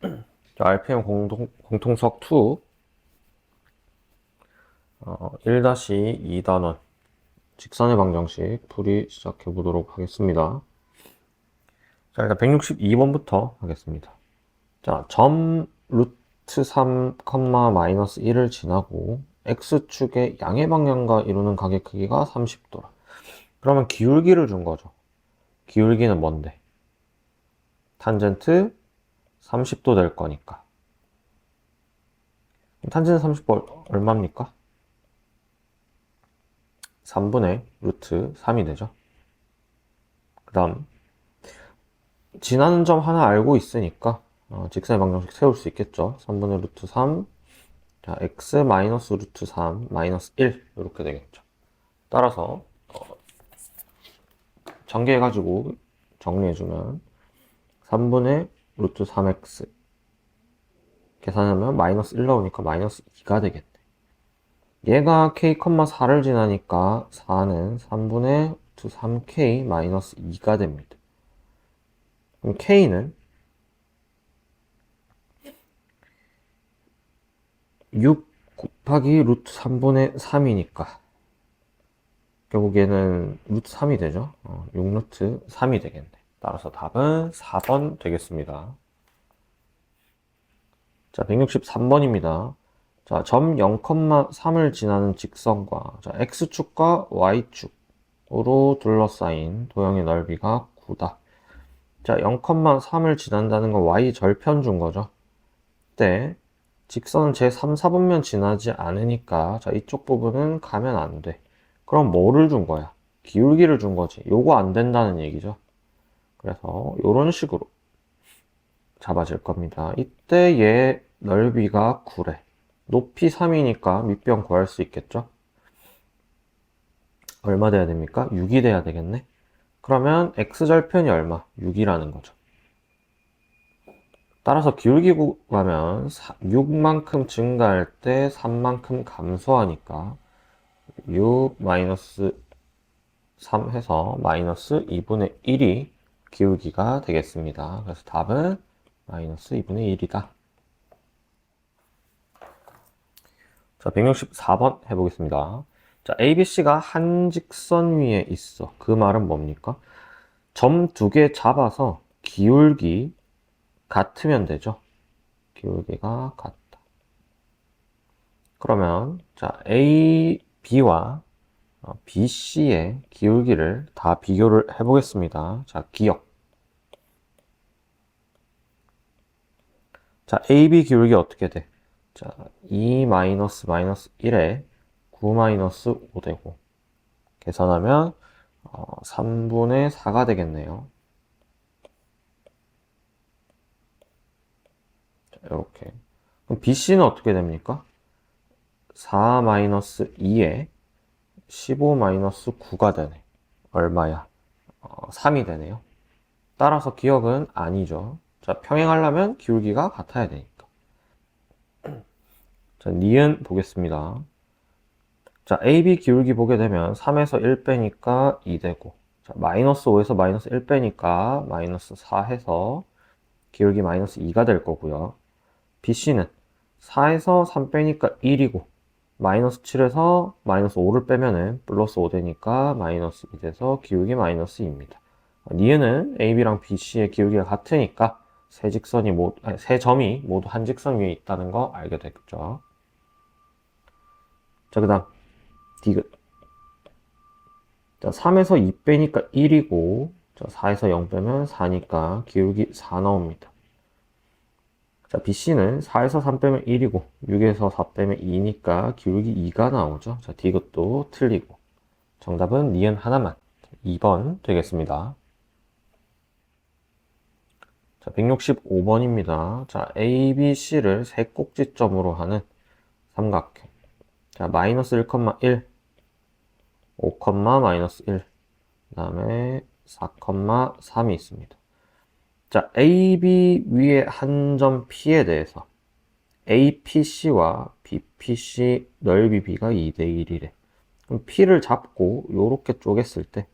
자, RPM 공통수학 2 1-2단원 직선의 방정식 풀이 시작해 보도록 하겠습니다. 자, 일단 162번부터 하겠습니다. 자, 점 루트 3, 마이너스 1을 지나고 x축의 양의 방향과 이루는 각의 크기가 30도라. 그러면 기울기를 준 거죠. 기울기는 뭔데? 탄젠트 30도 될 거니까. 탄젠트 30도 얼마입니까? 3분의 루트 3이 되죠. 그 다음 지나는 점 하나 알고 있으니까 직선의 방정식 세울 수 있겠죠. 3분의 루트 3, 자, x 마이너스 루트 3 마이너스 1 이렇게 되겠죠. 따라서 전개해가지고 정리해주면 3분의 루트 3x 계산하면 마이너스 1 나오니까 마이너스 2가 되겠네. 얘가 k, 4를 지나니까 4는 3분의 루트 3k 마이너스 2가 됩니다. 그럼 k는 6 곱하기 루트 3분의 3이니까 결국에는 루트 3이 되죠. 6루트 3이 되겠네. 따라서 답은 4번 되겠습니다. 자, 163번입니다. 자, 점 0,3을 지나는 직선과 자, x축과 y축으로 둘러싸인 도형의 넓이가 9다. 자, 0,3을 지난다는 건 y 절편 준 거죠. 그때 직선은 제 3, 4분면 지나지 않으니까 자, 이쪽 부분은 가면 안 돼. 그럼 뭐를 준 거야? 기울기를 준 거지. 요거 안 된다는 얘기죠. 그래서 이런 식으로 잡아질 겁니다. 이때 얘 넓이가 9래. 높이 3이니까 밑변 구할 수 있겠죠? 얼마 돼야 됩니까? 6이 돼야 되겠네. 그러면 x절편이 얼마? 6이라는 거죠. 따라서 기울기 구하면 6만큼 증가할 때 3만큼 감소하니까 6 마이너스 3 해서 마이너스 2분의 1이 기울기가 되겠습니다. 그래서 답은 마이너스 2분의 1이다. 자, 164번 해보겠습니다. 자, ABC가 한 직선 위에 있어. 그 말은 뭡니까? 점 두 개 잡아서 기울기 같으면 되죠. 기울기가 같다. 그러면 자, A, B와 BC의 기울기를 다 비교를 해보겠습니다. 자, 기억. 자, AB 기울기 어떻게 돼? 자, 2 마이너스 1에 9 마이너스 5 되고 계산하면 3분의 4가 되겠네요. 자, 이렇게. 그럼 BC는 어떻게 됩니까? 4 마이너스 2에 15 마이너스 9가 되네. 얼마야? 3이 되네요. 따라서 기억은 아니죠. 자, 평행하려면 기울기가 같아야 되니까. 자, 니은 보겠습니다. 자, AB 기울기 보게 되면 3에서 1 빼니까 2 되고, 자, 마이너스 5에서 마이너스 1 빼니까 마이너스 4 해서 기울기 마이너스 2가 될 거고요. BC는 4에서 3 빼니까 1이고, 마이너스 7에서 마이너스 5를 빼면은 플러스 5 되니까 마이너스 2 돼서 기울기 마이너스 2입니다. 니은은 AB랑 BC의 기울기가 같으니까 세 점이 모두 한 직선 위에 있다는 거 알게 되겠죠. 자, 그 다음 디귿. 자, 3에서 2 빼니까 1이고, 자, 4에서 0 빼면 4니까 기울기 4 나옵니다. 자, BC는 4에서 3 빼면 1이고, 6에서 4 빼면 2니까 기울기 2가 나오죠. 자, 디귿도 틀리고. 정답은 니은 하나만. 2번 되겠습니다. 자, 165번입니다. 자, A, B, C를 세 꼭지점으로 하는 삼각형. 자, 마이너스 1,1, 5, 마이너스 1, 그 다음에 4, 3이 있습니다. 자, AB 위에 한 점 P에 대해서 APC와 BPC 넓이 B가 2대 1이래. 그럼 P를 잡고 요렇게 쪼갰을 때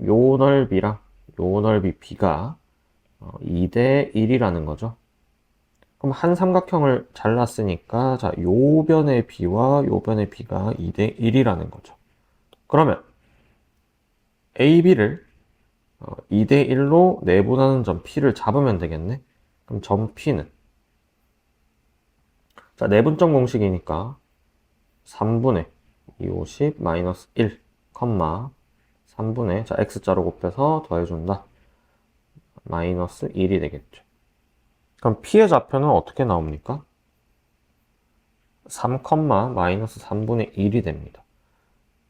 요 넓이랑 요 넓이 B가 2대 1이라는 거죠. 그럼 한 삼각형을 잘랐으니까 자, 요 변의 b와 요 변의 b가 2대 1이라는 거죠. 그러면 AB를 2대 1로 내분하는 점 P를 잡으면 되겠네. 그럼 점 P는 자, 내분점 공식이니까 3분의 250 마이너스 1, 3분의 자, X자로 곱해서 더해준다. 마이너스 1이 되겠죠. 그럼 P의 좌표는 어떻게 나옵니까? 3, 마이너스 3분의 1이 됩니다.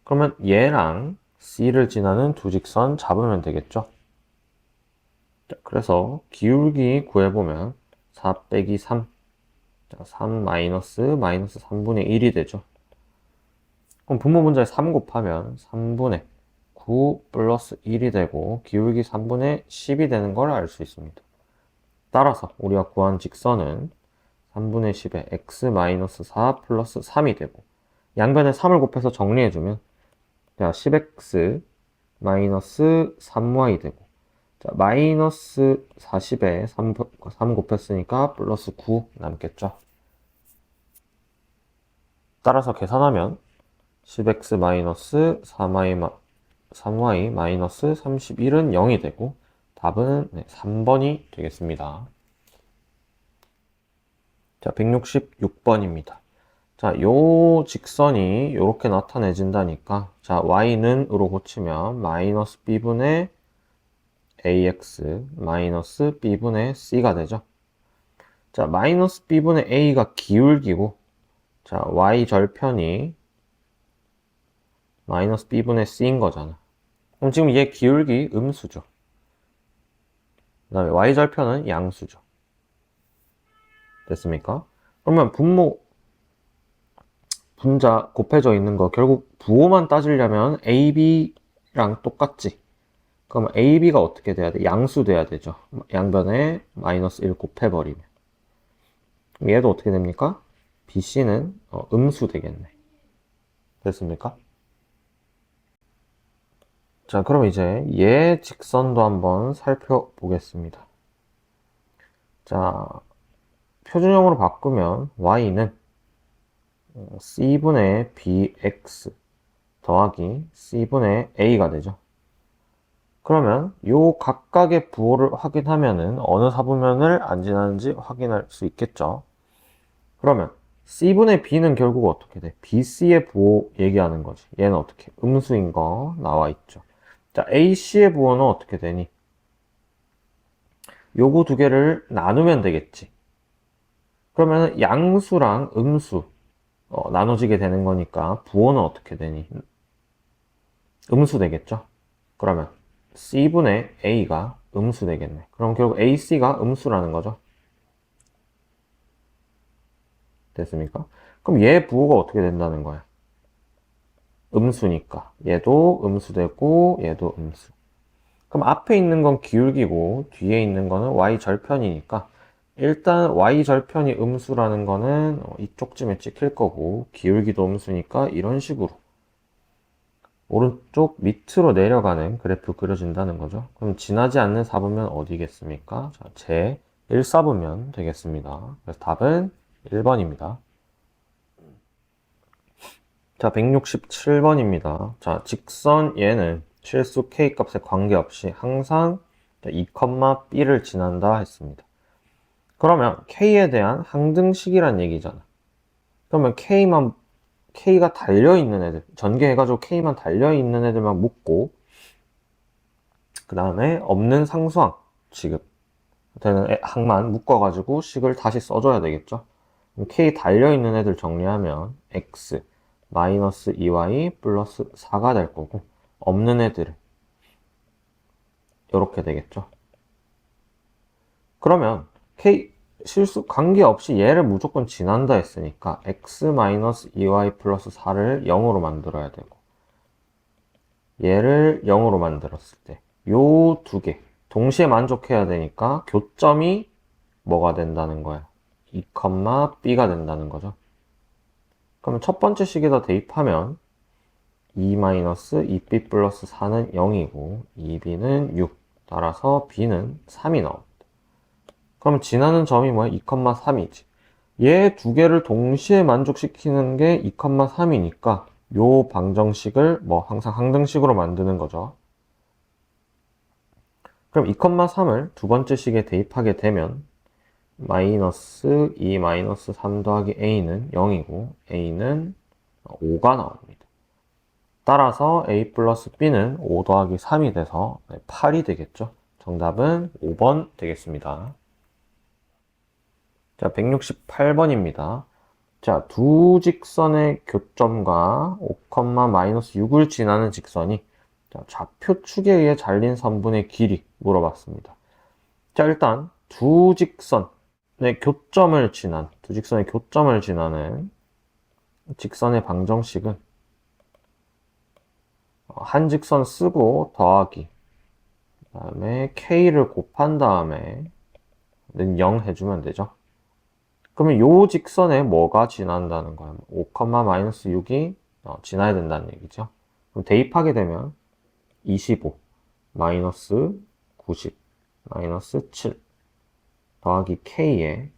그러면 얘랑 C를 지나는 두 직선 잡으면 되겠죠. 자, 그래서 기울기 구해보면 4 빼기 3, 자, 3 마이너스 3분의 1이 되죠. 그럼 분모 문자에 3 곱하면 3분의 9 플러스 1이 되고 기울기 3분의 10이 되는 걸 알 수 있습니다. 따라서 우리가 구한 직선은 3분의 10에 x 마이너스 4 플러스 3이 되고 양변에 3을 곱해서 정리해주면 10x 마이너스 3y 되고 자, 마이너스 40에 3 곱했으니까 플러스 9 남겠죠. 따라서 계산하면 10x 마이너스 3y 마이너스 31은 0이 되고 답은 3번이 되겠습니다. 자, 166번입니다. 자, 요 직선이 이렇게 나타내진다니까 자, y는 으로 고치면 마이너스 b분의 ax 마이너스 b분의 c가 되죠. 자, 마이너스 b분의 a가 기울기고 자, y 절편이 마이너스 b분의 c인 거잖아. 그럼 지금 얘 기울기 음수죠. 그 다음에 y 절편은 양수죠. 됐습니까? 그러면 분자 곱해져 있는 거 결국 부호만 따지려면 ab랑 똑같지. 그럼 ab가 어떻게 돼야 돼? 양수 돼야 되죠. 양변에 마이너스 1 곱해버리면. 얘도 어떻게 됩니까? bc는 음수 되겠네. 됐습니까? 자, 그럼 이제 얘 직선도 한번 살펴보겠습니다. 자, 표준형으로 바꾸면 y는 c분의 bx 더하기 c분의 a가 되죠. 그러면 요 각각의 부호를 확인하면은 어느 사분면을 안 지나는지 확인할 수 있겠죠. 그러면 c분의 b는 결국 어떻게 돼? bc의 부호 얘기하는 거지. 얘는 어떻게? 음수인 거 나와 있죠. 자, ac의 부호는 어떻게 되니? 요거 두 개를 나누면 되겠지. 그러면 양수랑 음수 나눠지게 되는 거니까 부호는 어떻게 되니? 음수 되겠죠? 그러면 c분의 a가 음수 되겠네. 그럼 결국 ac가 음수라는 거죠. 됐습니까? 그럼 얘 부호가 어떻게 된다는 거야? 음수니까 얘도 음수 되고 얘도 음수. 그럼 앞에 있는 건 기울기고 뒤에 있는 거는 y절편이니까 일단 y절편이 음수라는 거는 이쪽쯤에 찍힐 거고 기울기도 음수니까 이런 식으로 오른쪽 밑으로 내려가는 그래프 그려진다는 거죠. 그럼 지나지 않는 사분면 어디겠습니까? 자, 제 1사분면 되겠습니다. 그래서 답은 1번입니다. 자, 167번입니다. 자, 직선 얘는 실수 k 값에 관계없이 항상 2, b를 지난다 했습니다. 그러면 k에 대한 항등식이란 얘기잖아. 그러면 k가 달려있는 애들, 전개해가지고 k만 달려있는 애들만 묶고 그 다음에 없는 상수항 취급 되는 항만 묶어가지고 식을 다시 써줘야 되겠죠. 그럼 k 달려있는 애들 정리하면 x 마이너스 2y 플러스 4가 될 거고 없는 애들은 이렇게 되겠죠. 그러면 k 실수 관계없이 얘를 무조건 지난다 했으니까 x 마이너스 2y 플러스 4를 0으로 만들어야 되고 얘를 0으로 만들었을 때 요 두 개 동시에 만족해야 되니까 교점이 뭐가 된다는 거야? 2, b가 된다는 거죠. 그러면 첫 번째 식에다 대입하면 2-2b 플러스 4는 0이고 2b는 6 따라서 b는 3이 나옵니다. 그럼 지나는 점이 뭐야? 2,3이지. 얘 두 개를 동시에 만족시키는 게 2,3이니까 요 방정식을 뭐 항상 항등식으로 만드는 거죠. 그럼 2,3을 두 번째 식에 대입하게 되면 마이너스 2 마이너스 3 더하기 a는 0이고 a는 5가 나옵니다. 따라서 a 플러스 b는 5 더하기 3이 돼서 8이 되겠죠. 정답은 5번 되겠습니다. 자, 168번입니다. 자, 두 직선의 교점과 5, 마이너스 6을 지나는 직선이 자, 좌표축에 의해 잘린 선분의 길이 물어봤습니다. 자, 일단 두 직선의 교점을 지나는 직선의 방정식은 한 직선 쓰고 더하기 그다음에 k를 곱한 다음에 는 0 해주면 되죠. 그러면 요 직선에 뭐가 지난다는 거야? 5, 마이너스 6이 지나야 된다는 얘기죠. 그럼 대입하게 되면 25 마이너스 90 마이너스 7 더하기 k에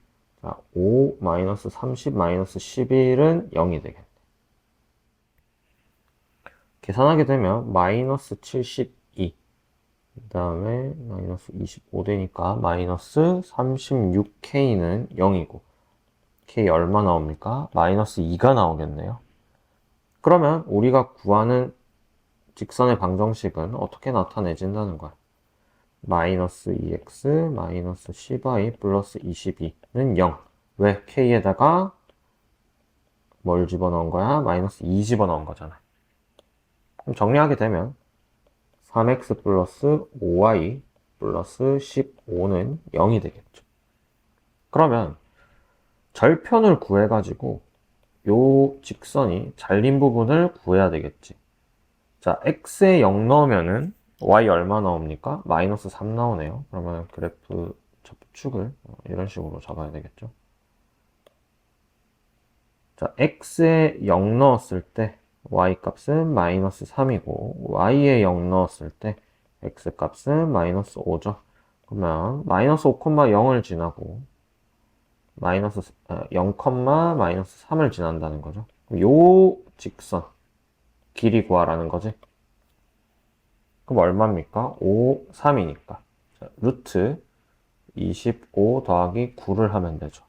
5 마이너스 30 마이너스 11은 0이 되겠네. 계산하게 되면 마이너스 72 그 다음에 마이너스 25 되니까 마이너스 36k는 0이고 k 얼마 나옵니까? 마이너스 2가 나오겠네요. 그러면 우리가 구하는 직선의 방정식은 어떻게 나타내진다는 거야? 마이너스 2x 마이너스 10y 플러스 22는 0. 왜? k에다가 뭘 집어넣은 거야? 마이너스 2 집어넣은 거잖아. 그럼 정리하게 되면 3x 플러스 5y 플러스 15는 0이 되겠죠. 그러면 절편을 구해가지고 요 직선이 잘린 부분을 구해야 되겠지. 자, x에 0 넣으면은 y 얼마 나옵니까? 마이너스 3 나오네요. 그러면 그래프 접축을 이런 식으로 잡아야 되겠죠. 자, x에 0 넣었을 때 y 값은 마이너스 3이고 y에 0 넣었을 때 x 값은 마이너스 5죠. 그러면 마이너스 5,0을 지나고 마이너스 0, 마이너스 3을 지난다는 거죠. 요 직선 길이 구하라는 거지. 그럼 얼마입니까? 5, 3이니까. 자, 루트 25 더하기 9를 하면 되죠.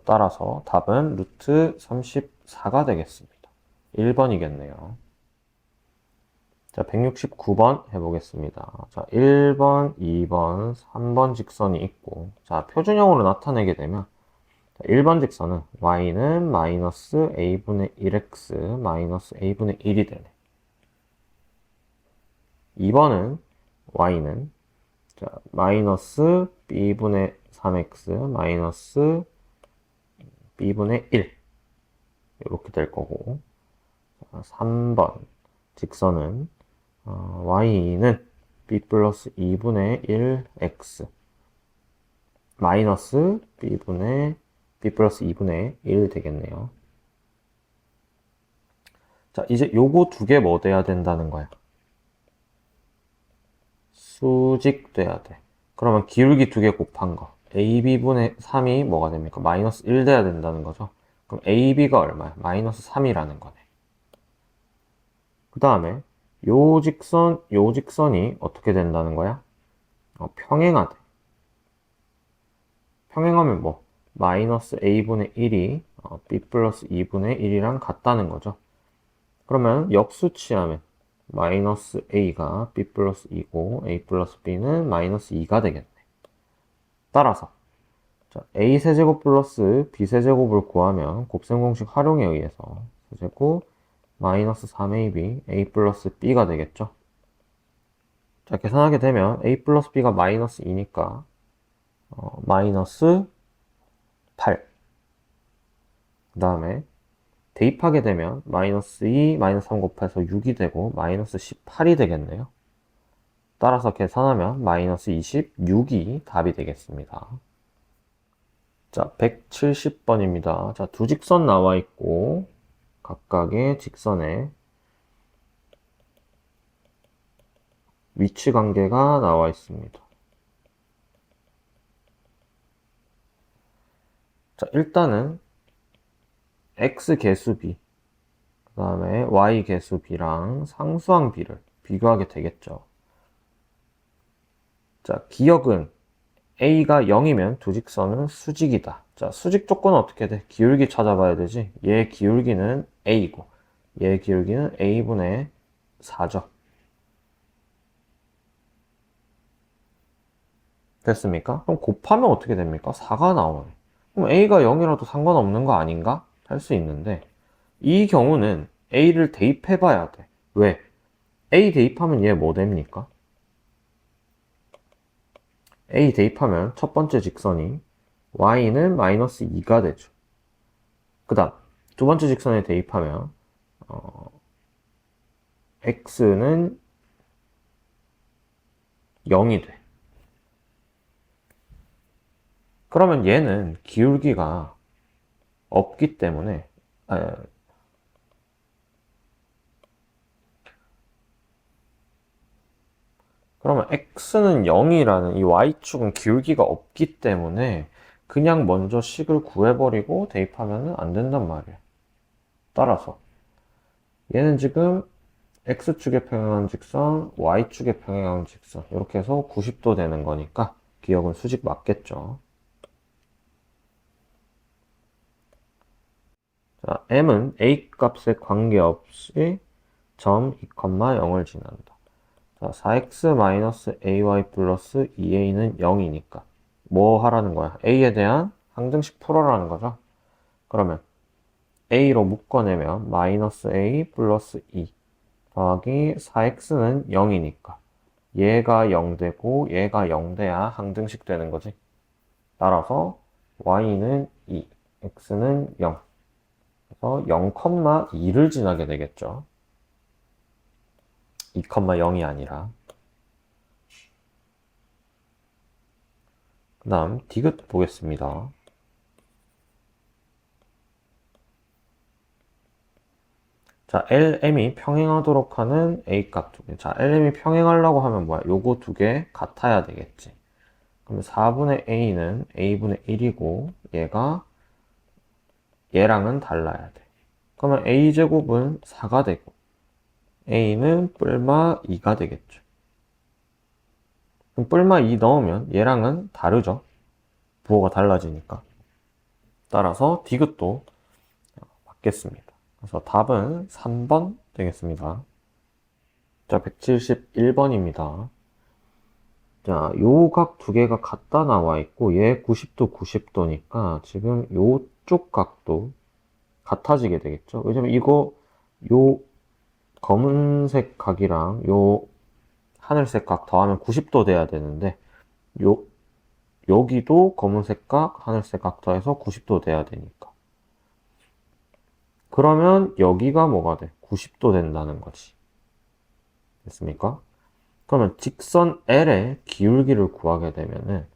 따라서 답은 루트 34가 되겠습니다. 1번이겠네요. 자, 169번 해보겠습니다. 자, 1번, 2번, 3번 직선이 있고, 자, 표준형으로 나타내게 되면, 1번 직선은 y는 마이너스 a분의 1x 마이너스 a분의 1이 되네. 2번은 y는 자, 마이너스 b분의 3x 마이너스 b분의 1 이렇게 될 거고, 자, 3번 직선은 y는 b 플러스 2분의 1x 마이너스 b 플러스 2분의 1 되겠네요. 자, 이제 요거 두 개 뭐 돼야 된다는 거야? 수직돼야 돼. 그러면 기울기 두 개 곱한 거. AB분의 3이 뭐가 됩니까? 마이너스 1 돼야 된다는 거죠. 그럼 AB가 얼마야? 마이너스 3이라는 거네. 그 다음에 요 직선이 어떻게 된다는 거야? 평행하대. 평행하면 뭐? 마이너스 A분의 1이 B 플러스 2분의 1이랑 같다는 거죠. 그러면 역수 취하면 마이너스 a가 b 플러스 2고 a 플러스 b는 마이너스 2가 되겠네. 따라서 자, a 세제곱 플러스 b 세제곱을 구하면 곱셈 공식 활용에 의해서 세제곱 마이너스 3ab a 플러스 b가 되겠죠. 자, 계산하게 되면 a 플러스 b가 마이너스 2니까 마이너스 8. 그 다음에 대입하게 되면 마이너스 2, 마이너스 3 곱해서 6이 되고 마이너스 18이 되겠네요. 따라서 계산하면 마이너스 26이 답이 되겠습니다. 자, 170번입니다. 자, 두 직선 나와 있고 각각의 직선에 위치 관계가 나와 있습니다. 자, 일단은 x 개수 b, 그 다음에 y 개수 b랑 상수항 b를 비교하게 되겠죠. 자, 기억은 a가 0이면 두 직선은 수직이다. 자, 수직 조건은 어떻게 돼? 기울기 찾아봐야 되지. 얘 기울기는 a고, 얘 기울기는 a분의 4죠. 됐습니까? 그럼 곱하면 어떻게 됩니까? 4가 나오네. 그럼 a가 0이라도 상관없는 거 아닌가? 할 수 있는데, 이 경우는 a를 대입해 봐야 돼. 왜? a 대입하면 얘 뭐 됩니까? a 대입하면 첫 번째 직선이 y는 마이너스 2가 되죠. 그 다음 두 번째 직선에 대입하면 x는 0이 돼. 그러면 얘는 기울기가 없기 때문에 그러면 x는 0이라는 이 y축은 기울기가 없기 때문에 그냥 먼저 식을 구해버리고 대입하면 안 된단 말이야. 따라서 얘는 지금 x축에 평행한 직선, y축에 평행한 직선 이렇게 해서 90도 되는 거니까 기억은 수직 맞겠죠. 자, m은 a 값에 관계없이 점 2,0을 지난다. 자, 4x-ay 플러스 2a는 0이니까 뭐 하라는 거야? a에 대한 항등식 풀어라는 거죠. 그러면 a로 묶어내면 마이너스 a 플러스 2 더하기 4x는 0이니까 얘가 0 되고 얘가 0 돼야 항등식 되는 거지. 따라서 y는 2, x는 0. 그래서 0,2를 지나게 되겠죠. 2,0이 아니라. 그 다음 디귿 보겠습니다. 자, LM이 평행하도록 하는 A값 두 개. 자, LM이 평행하려고 하면 뭐야? 요거 두 개 같아야 되겠지. 그럼 4분의 A는 A분의 1이고 얘가 얘랑은 달라야 돼. 그러면 A제곱은 4가 되고 A는 뿔마 2가 되겠죠. 그럼 뿔마 2 넣으면 얘랑은 다르죠. 부호가 달라지니까. 따라서 디귿도 받겠습니다. 그래서 답은 3번 되겠습니다. 자, 171번입니다. 자, 요 각 두 개가 같다 나와 있고 얘 90도 90도니까 지금 요쪽 각도 같아지게 되겠죠. 왜냐면 이거 요 검은색 각이랑 요 하늘색 각 더하면 90도 돼야 되는데 요 여기도 검은색 각, 하늘색 각 더해서 90도 돼야 되니까. 그러면 여기가 뭐가 돼? 90도 된다는 거지. 됐습니까? 그러면 직선 L의 기울기를 구하게 되면은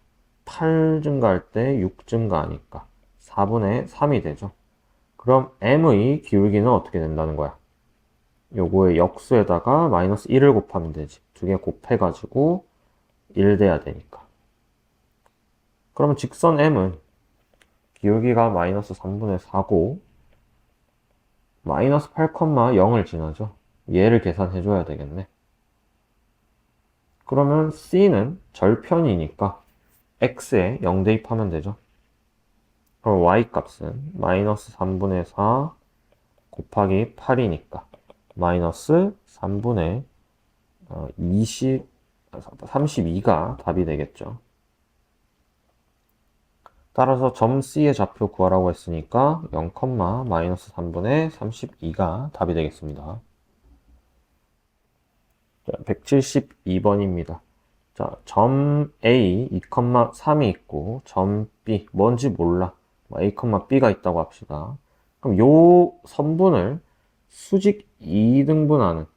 8 증가할 때 6 증가하니까 4분의 3이 되죠. 그럼 M의 기울기는 어떻게 된다는 거야? 요거의 역수에다가 마이너스 1을 곱하면 되지. 두 개 곱해가지고 1 돼야 되니까. 그러면 직선 M은 기울기가 마이너스 3분의 4고 마이너스 8,0을 지나죠. 얘를 계산해줘야 되겠네. 그러면 C는 절편이니까 X에 0 대입하면 되죠. 그럼 Y 값은 마이너스 3분의 4 곱하기 8이니까 마이너스 3분의 20, 32가 답이 되겠죠. 따라서 점 C의 좌표 구하라고 했으니까 0, 마이너스 3분의 32가 답이 되겠습니다. 172번입니다. 자, 점 A 2,3이 있고 점 B 뭔지 몰라. A, B가 있다고 합시다. 그럼 요 선분을 수직 2등분하는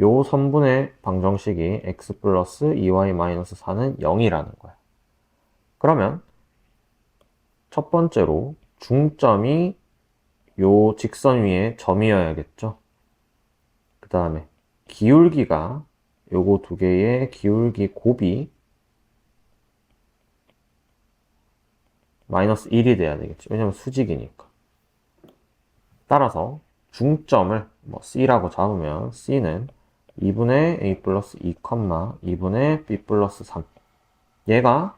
요 선분의 방정식이 x 플러스 2y 마이너스 4는 0이라는 거야. 그러면 첫 번째로 중점이 요 직선 위에 점이어야겠죠. 그 다음에 기울기가 요거 두 개의 기울기 곱이 마이너스 1이 돼야 되겠지. 왜냐면 수직이니까. 따라서 중점을 뭐 C라고 잡으면 C는 2분의 A 플러스 2, 2분의 B 플러스 3. 얘가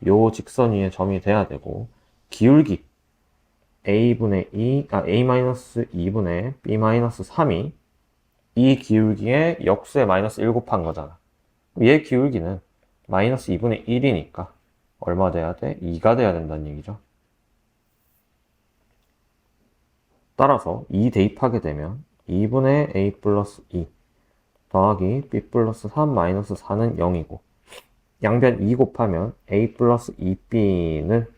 요 직선 위에 점이 돼야 되고, 기울기 A분의 2, A 마이너스 2분의 B 마이너스 3이 이 기울기에 역수에 마이너스 1 곱한 거잖아. 얘 기울기는 마이너스 2분의 1이니까 얼마 돼야 돼? 2가 돼야 된다는 얘기죠. 따라서 2 대입하게 되면 2분의 A 플러스 2 더하기 B 플러스 3 마이너스 4는 0이고, 양변 2 곱하면 A 플러스 2B는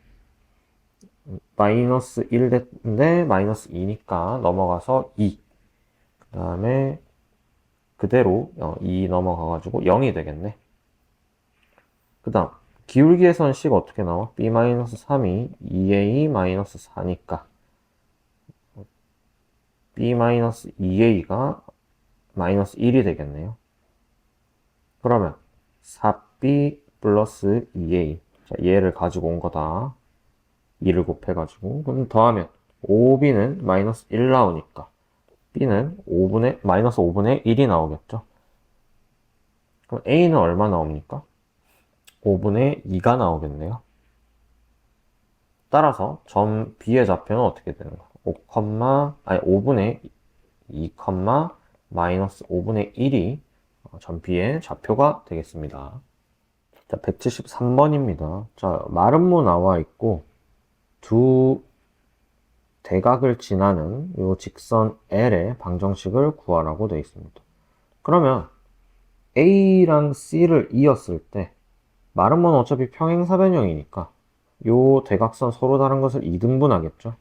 마이너스 1인데 마이너스 2니까 넘어가서 2. 그 다음에 그대로 2 넘어가가지고 0이 되겠네. 그 다음 기울기에서는 C가 어떻게 나와? B-3이 2A-4니까 B-2A가 마이너스 1이 되겠네요. 그러면 4B 플러스 2A. 자, 얘를 가지고 온 거다. 2를 곱해가지고. 그럼 더하면 5B는 마이너스 1 나오니까 B는 마이너스 5분의 1이 나오겠죠. 그럼 A는 얼마 나옵니까? 5분의 2가 나오겠네요. 따라서 점 B의 좌표는 어떻게 되는 거야? 5분의 2, 마이너스 5분의 1이 점 B의 좌표가 되겠습니다. 자, 173번입니다. 자, 마름모 나와 있고, 두 대각을 지나는 이 직선 L의 방정식을 구하라고 되어 있습니다. 그러면 A랑 C를 이었을 때, 마름모는 어차피 평행사변형이니까 이 대각선 서로 다른 것을 2등분하겠죠.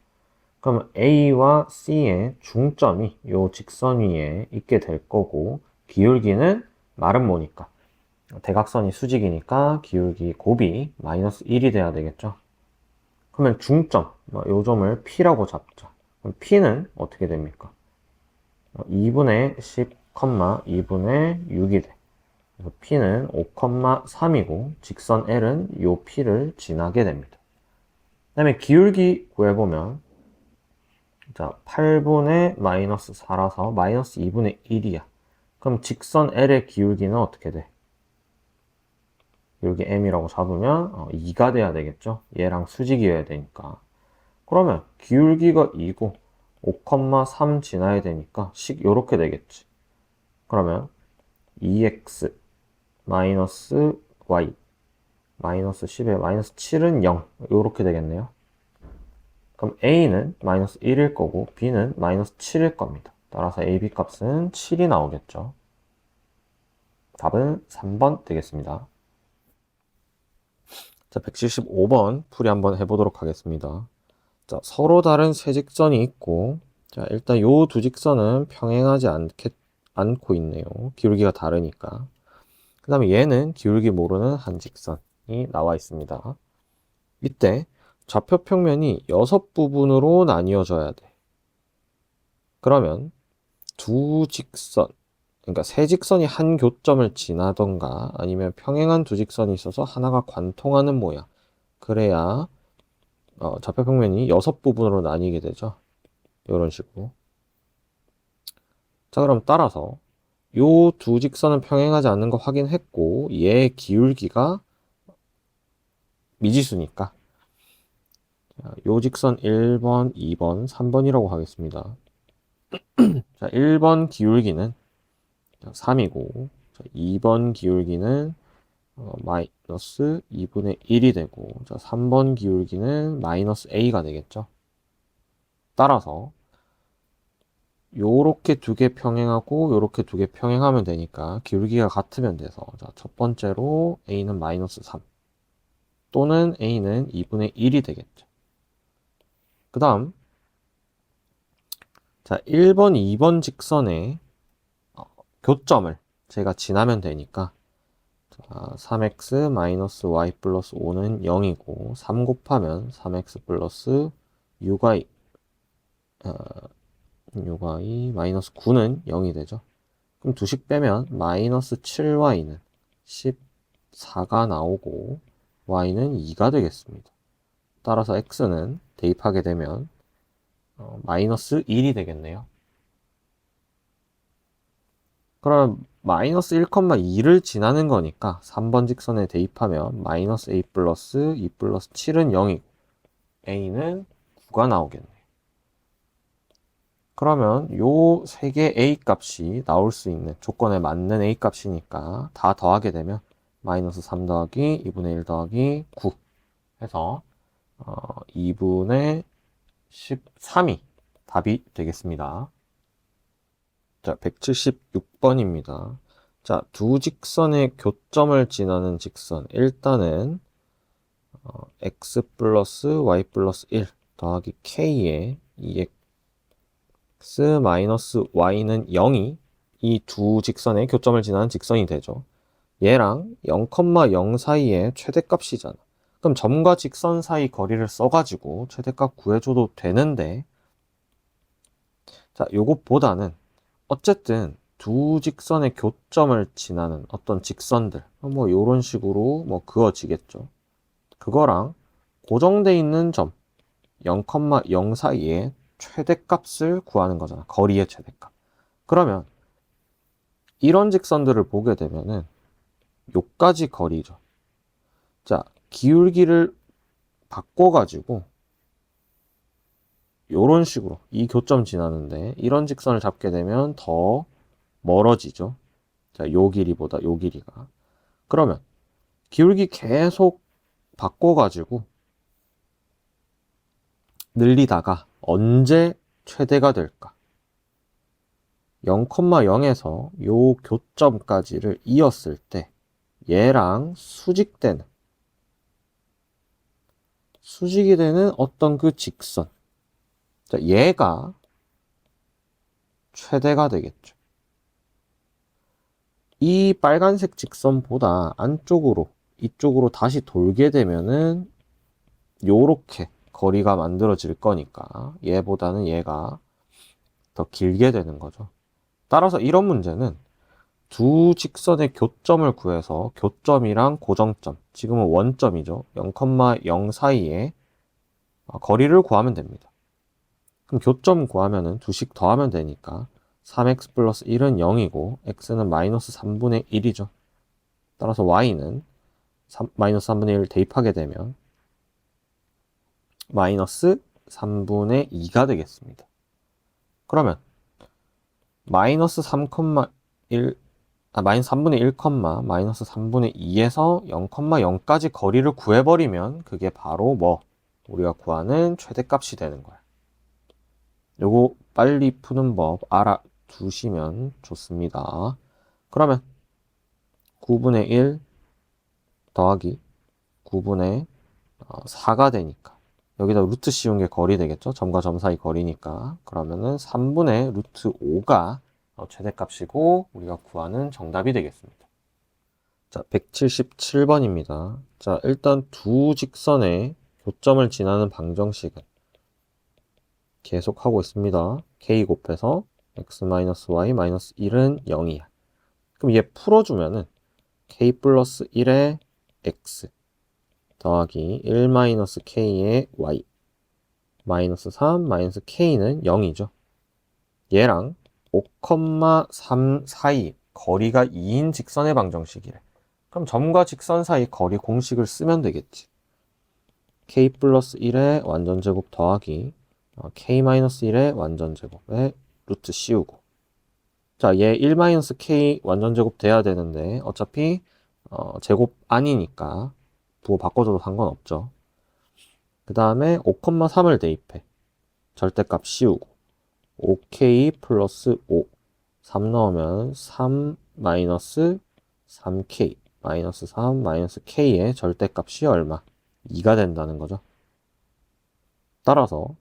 그러면 A와 C의 중점이 이 직선 위에 있게 될 거고, 기울기는 마름모니까 대각선이 수직이니까 기울기 곱이 마이너스 1이 돼야 되겠죠. 그러면 중점, 이 점을 P라고 잡죠. 그럼 P는 어떻게 됩니까? 2분의 10, 2분의 6이 돼. 그래서 P는 5,3이고 직선 L은 이 P를 지나게 됩니다. 그 다음에 기울기 구해보면, 자, 8분의 마이너스 4라서 마이너스 2분의 1이야. 그럼 직선 L의 기울기는 어떻게 돼? 여기 M이라고 잡으면 2가 돼야 되겠죠. 얘랑 수직이어야 되니까. 그러면 기울기가 2고 5,3 지나야 되니까 식 요렇게 되겠지. 그러면 2x 마이너스 y 마이너스 10에 마이너스 7은 0 요렇게 되겠네요. 그럼 A는 마이너스 1일 거고 B는 마이너스 7일 겁니다. 따라서 A, B 값은 7이 나오겠죠. 답은 3번 되겠습니다. 자, 175번 풀이 한번 해보도록 하겠습니다. 자, 서로 다른 세 직선이 있고, 자, 일단 요 두 직선은 평행하지 않고 있네요. 기울기가 다르니까. 그 다음에 얘는 기울기 모르는 한 직선이 나와 있습니다. 이때 좌표 평면이 6부분으로 나뉘어져야 돼. 그러면 두 직선, 그러니까 세 직선이 한 교점을 지나던가 아니면 평행한 두 직선이 있어서 하나가 관통하는 모양. 그래야 좌표 평면이 6부분으로 나뉘게 되죠. 이런 식으로. 자, 그럼 따라서 요 두 직선은 평행하지 않는 거 확인했고, 얘의 기울기가 미지수니까 요 직선 1번, 2번, 3번이라고 하겠습니다. 자, 1번 기울기는 3이고, 2번 기울기는 마이너스 2분의 1이 되고, 자, 3번 기울기는 마이너스 a가 되겠죠. 따라서 요렇게 두 개 평행하고 요렇게 두 개 평행하면 되니까 기울기가 같으면 돼서, 자, 첫 번째로 a는 마이너스 3 또는 a는 2분의 1이 되겠죠. 그 다음, 자, 1번, 2번 직선의 교점을 제가 지나면 되니까, 자, 3x 마이너스 y 플러스 5는 0이고 3 곱하면 3x 플러스 6y 6y 마이너스 9는 0이 되죠. 그럼 두식 빼면 마이너스 7y는 14가 나오고 y는 2가 되겠습니다. 따라서 x는 대입하게 되면 마이너스 1이 되겠네요. 그럼 마이너스 1,2를 지나는 거니까 3번 직선에 대입하면 마이너스 a 플러스 2 플러스 7은 0이고 a는 9가 나오겠네요. 그러면 요 세 개 a 값이 나올 수 있는 조건에 맞는 a 값이니까 다 더하게 되면 마이너스 3 더하기 2분의 1 더하기 9 해서 2분의 13이 답이 되겠습니다. 자, 176번입니다. 자, 두 직선의 교점을 지나는 직선. 일단은 x 플러스 y 플러스 1 더하기 k에 이 x 마이너스 y는 0이 이 두 직선의 교점을 지나는 직선이 되죠. 얘랑 0,0 사이의 최대값이잖아. 그럼 점과 직선 사이 거리를 써가지고 최대값 구해줘도 되는데, 자, 요것보다는 어쨌든 두 직선의 교점을 지나는 어떤 직선들, 뭐 요런 식으로 뭐 그어지겠죠. 그거랑 고정돼 있는 점 0,0 사이의 최대값을 구하는 거잖아. 거리의 최대값. 그러면 이런 직선들을 보게 되면은 요까지 거리죠. 자, 기울기를 바꿔가지고 요런 식으로 이 교점 지나는데 이런 직선을 잡게 되면 더 멀어지죠. 자, 요 길이보다 요 길이가. 그러면 기울기 계속 바꿔가지고 늘리다가 언제 최대가 될까? 0,0에서 요 교점까지를 이었을 때 얘랑 수직이 되는 어떤 그 직선. 자, 얘가 최대가 되겠죠. 이 빨간색 직선보다 안쪽으로 이쪽으로 다시 돌게 되면은 요렇게 거리가 만들어질 거니까 얘보다는 얘가 더 길게 되는 거죠. 따라서 이런 문제는 두 직선의 교점을 구해서 교점이랑 고정점, 지금은 원점이죠. 0,0 사이에 거리를 구하면 됩니다. 그럼 교점 구하면은 두씩 더하면 되니까 3x 플러스 1은 0이고 x는 마이너스 3분의 1이죠. 따라서 y는 마이너스 3분의 1을 대입하게 되면 마이너스 3분의 2가 되겠습니다. 그러면 마이너스 3,1 마이너스 3분의 1, 마이너스 3분의 2에서 0,0까지 거리를 구해버리면 그게 바로 뭐 우리가 구하는 최대값이 되는 거야. 요거 빨리 푸는 법 알아두시면 좋습니다. 그러면 9분의 1 더하기 9분의 4가 되니까 여기다 루트 씌운 게 거리 되겠죠? 점과 점 사이 거리니까. 그러면은 3분의 루트 5가 최대값이고 우리가 구하는 정답이 되겠습니다. 자, 177번입니다. 자, 일단 두 직선의 교점을 지나는 방정식은 계속 하고 있습니다. k 곱해서 x-y-1은 0이야. 그럼 얘 풀어주면은 k 플러스 1의 x 더하기 1-k의 y 마이너스 3 마이너스 k는 0이죠. 얘랑 5,3 사이 거리가 2인 직선의 방정식이래. 그럼 점과 직선 사이 거리 공식을 쓰면 되겠지. k 플러스 1의 완전제곱 더하기 k-1의 완전제곱에 루트 씌우고 자, 얘 1-k 완전제곱 돼야 되는데 어차피 제곱 아니니까 부호 바꿔줘도 상관없죠. 그 다음에 5,3을 대입해. 절대값 씌우고 5k 플러스 5 3 넣으면 3 마이너스 3k 마이너스 3 마이너스 k의 절대값이 얼마? 2가 된다는 거죠. 따라서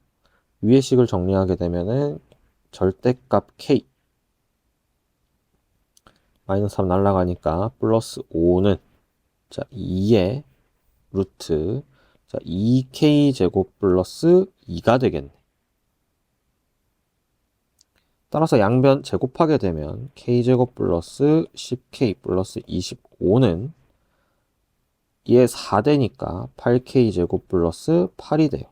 위의 식을 정리하게 되면은 절대값 k 마이너스 3 날라가니까 플러스 5는 자 2의 루트 자 2k 제곱 플러스 2가 되겠네. 따라서 양변 제곱하게 되면 k제곱 플러스 10k 플러스 25는 얘 4되니까 8k제곱 플러스 8이 돼요.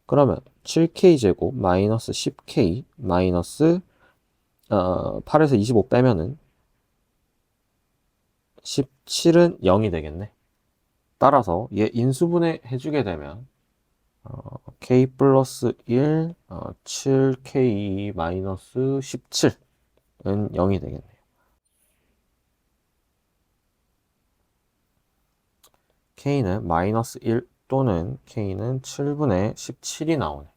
그러면 7k제곱 마이너스 10k 마이너스 8에서 25 빼면은 17은 0이 되겠네. 따라서 얘 인수분해 해주게 되면 k 플러스 1, 7k 마이너스 17은 0이 되겠네요. k는 마이너스 1 또는 k는 7분의 17이 나오네.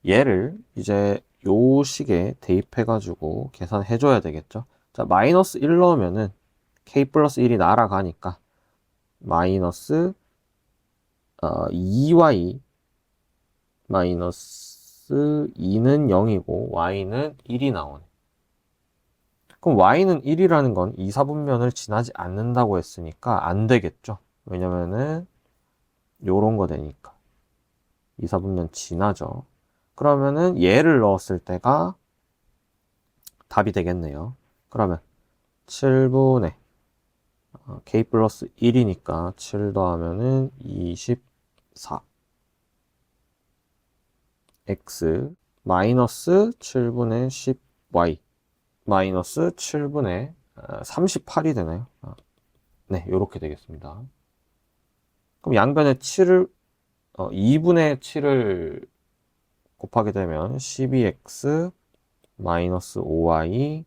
얘를 이제 요 식에 대입해가지고 계산해줘야 되겠죠. 자, 마이너스 1 넣으면은 k 플러스 1이 날아가니까 마이너스 2y 마이너스 2는 0이고 y는 1이 나오네. 그럼 y는 1이라는 건 2, 4분면을 지나지 않는다고 했으니까 안 되겠죠. 왜냐면은 요런 거 되니까 2, 4분면 지나죠. 그러면은 얘를 넣었을 때가 답이 되겠네요. 그러면 7분의 k 플러스 1이니까 7 더하면은 24 x 마이너스 7분의 10y 마이너스 7분의 38이 되나요? 네, 이렇게 되겠습니다. 그럼 양변에 7을 2분의 7을 곱하게 되면 12x 마이너스 5y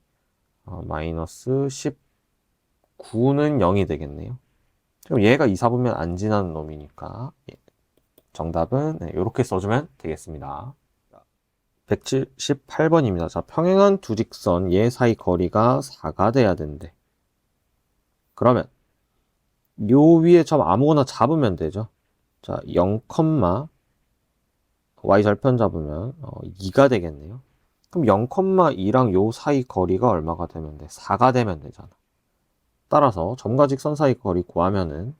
마이너스 19는 0이 되겠네요. 그럼 얘가 2, 4분면 안 지나는 놈이니까 정답은 이렇게 써주면 되겠습니다. 178번입니다. 자, 평행한 두 직선 얘 사이 거리가 4가 돼야 된대. 그러면 요 위에 점 아무거나 잡으면 되죠. 자, 0, y절편 잡으면 2가 되겠네요. 그럼 0,2랑 요 사이 거리가 얼마가 되면 돼? 4가 되면 되잖아. 따라서 점과 직선 사이 거리 구하면은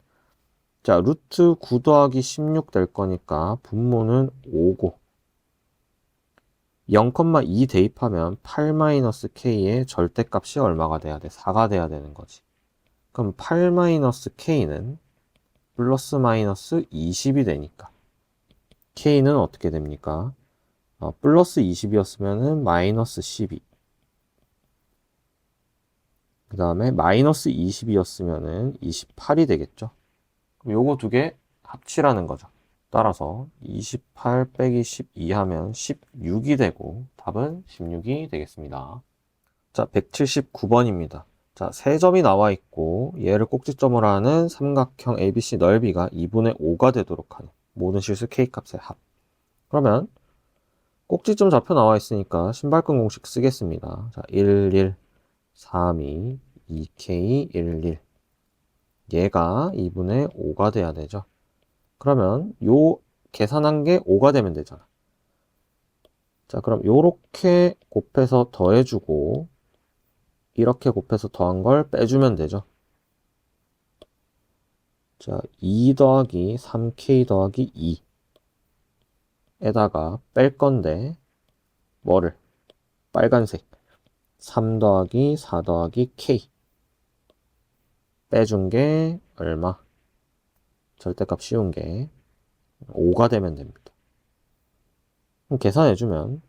자, 루트 9 더하기 16 될 거니까 분모는 5고 0,2 대입하면 8-k의 절대값이 얼마가 돼야 돼? 4가 돼야 되는 거지. 그럼 8-k는 플러스 마이너스 20이 되니까 k는 어떻게 됩니까? 플러스 20이었으면 마이너스 12. 그 다음에 마이너스 20이었으면 28이 되겠죠. 그럼 요거 두 개 합치라는 거죠. 따라서 28 빼기 12 하면 16이 되고 답은 16이 되겠습니다. 자, 179번입니다. 자, 세 점이 나와 있고 얘를 꼭지점으로 하는 삼각형 ABC 넓이가 2분의 5가 되도록 하는 모든 실수 K값의 합. 그러면 꼭지점 좌표 나와 있으니까 신발끈 공식 쓰겠습니다. 자, 1, 1, 3, 2, 2K, 1, 1. 얘가 2분의 5가 돼야 되죠. 그러면 요 계산한 게 5가 되면 되잖아. 자, 그럼 요렇게 곱해서 더해주고 이렇게 곱해서 더한 걸 빼주면 되죠. 자, 2 더하기 3K 더하기 2에다가 뺄 건데 뭐를? 빨간색 3 더하기 4 더하기 K 빼준 게 얼마? 절대값 쉬운 게 5가 되면 됩니다. 그럼 계산해주면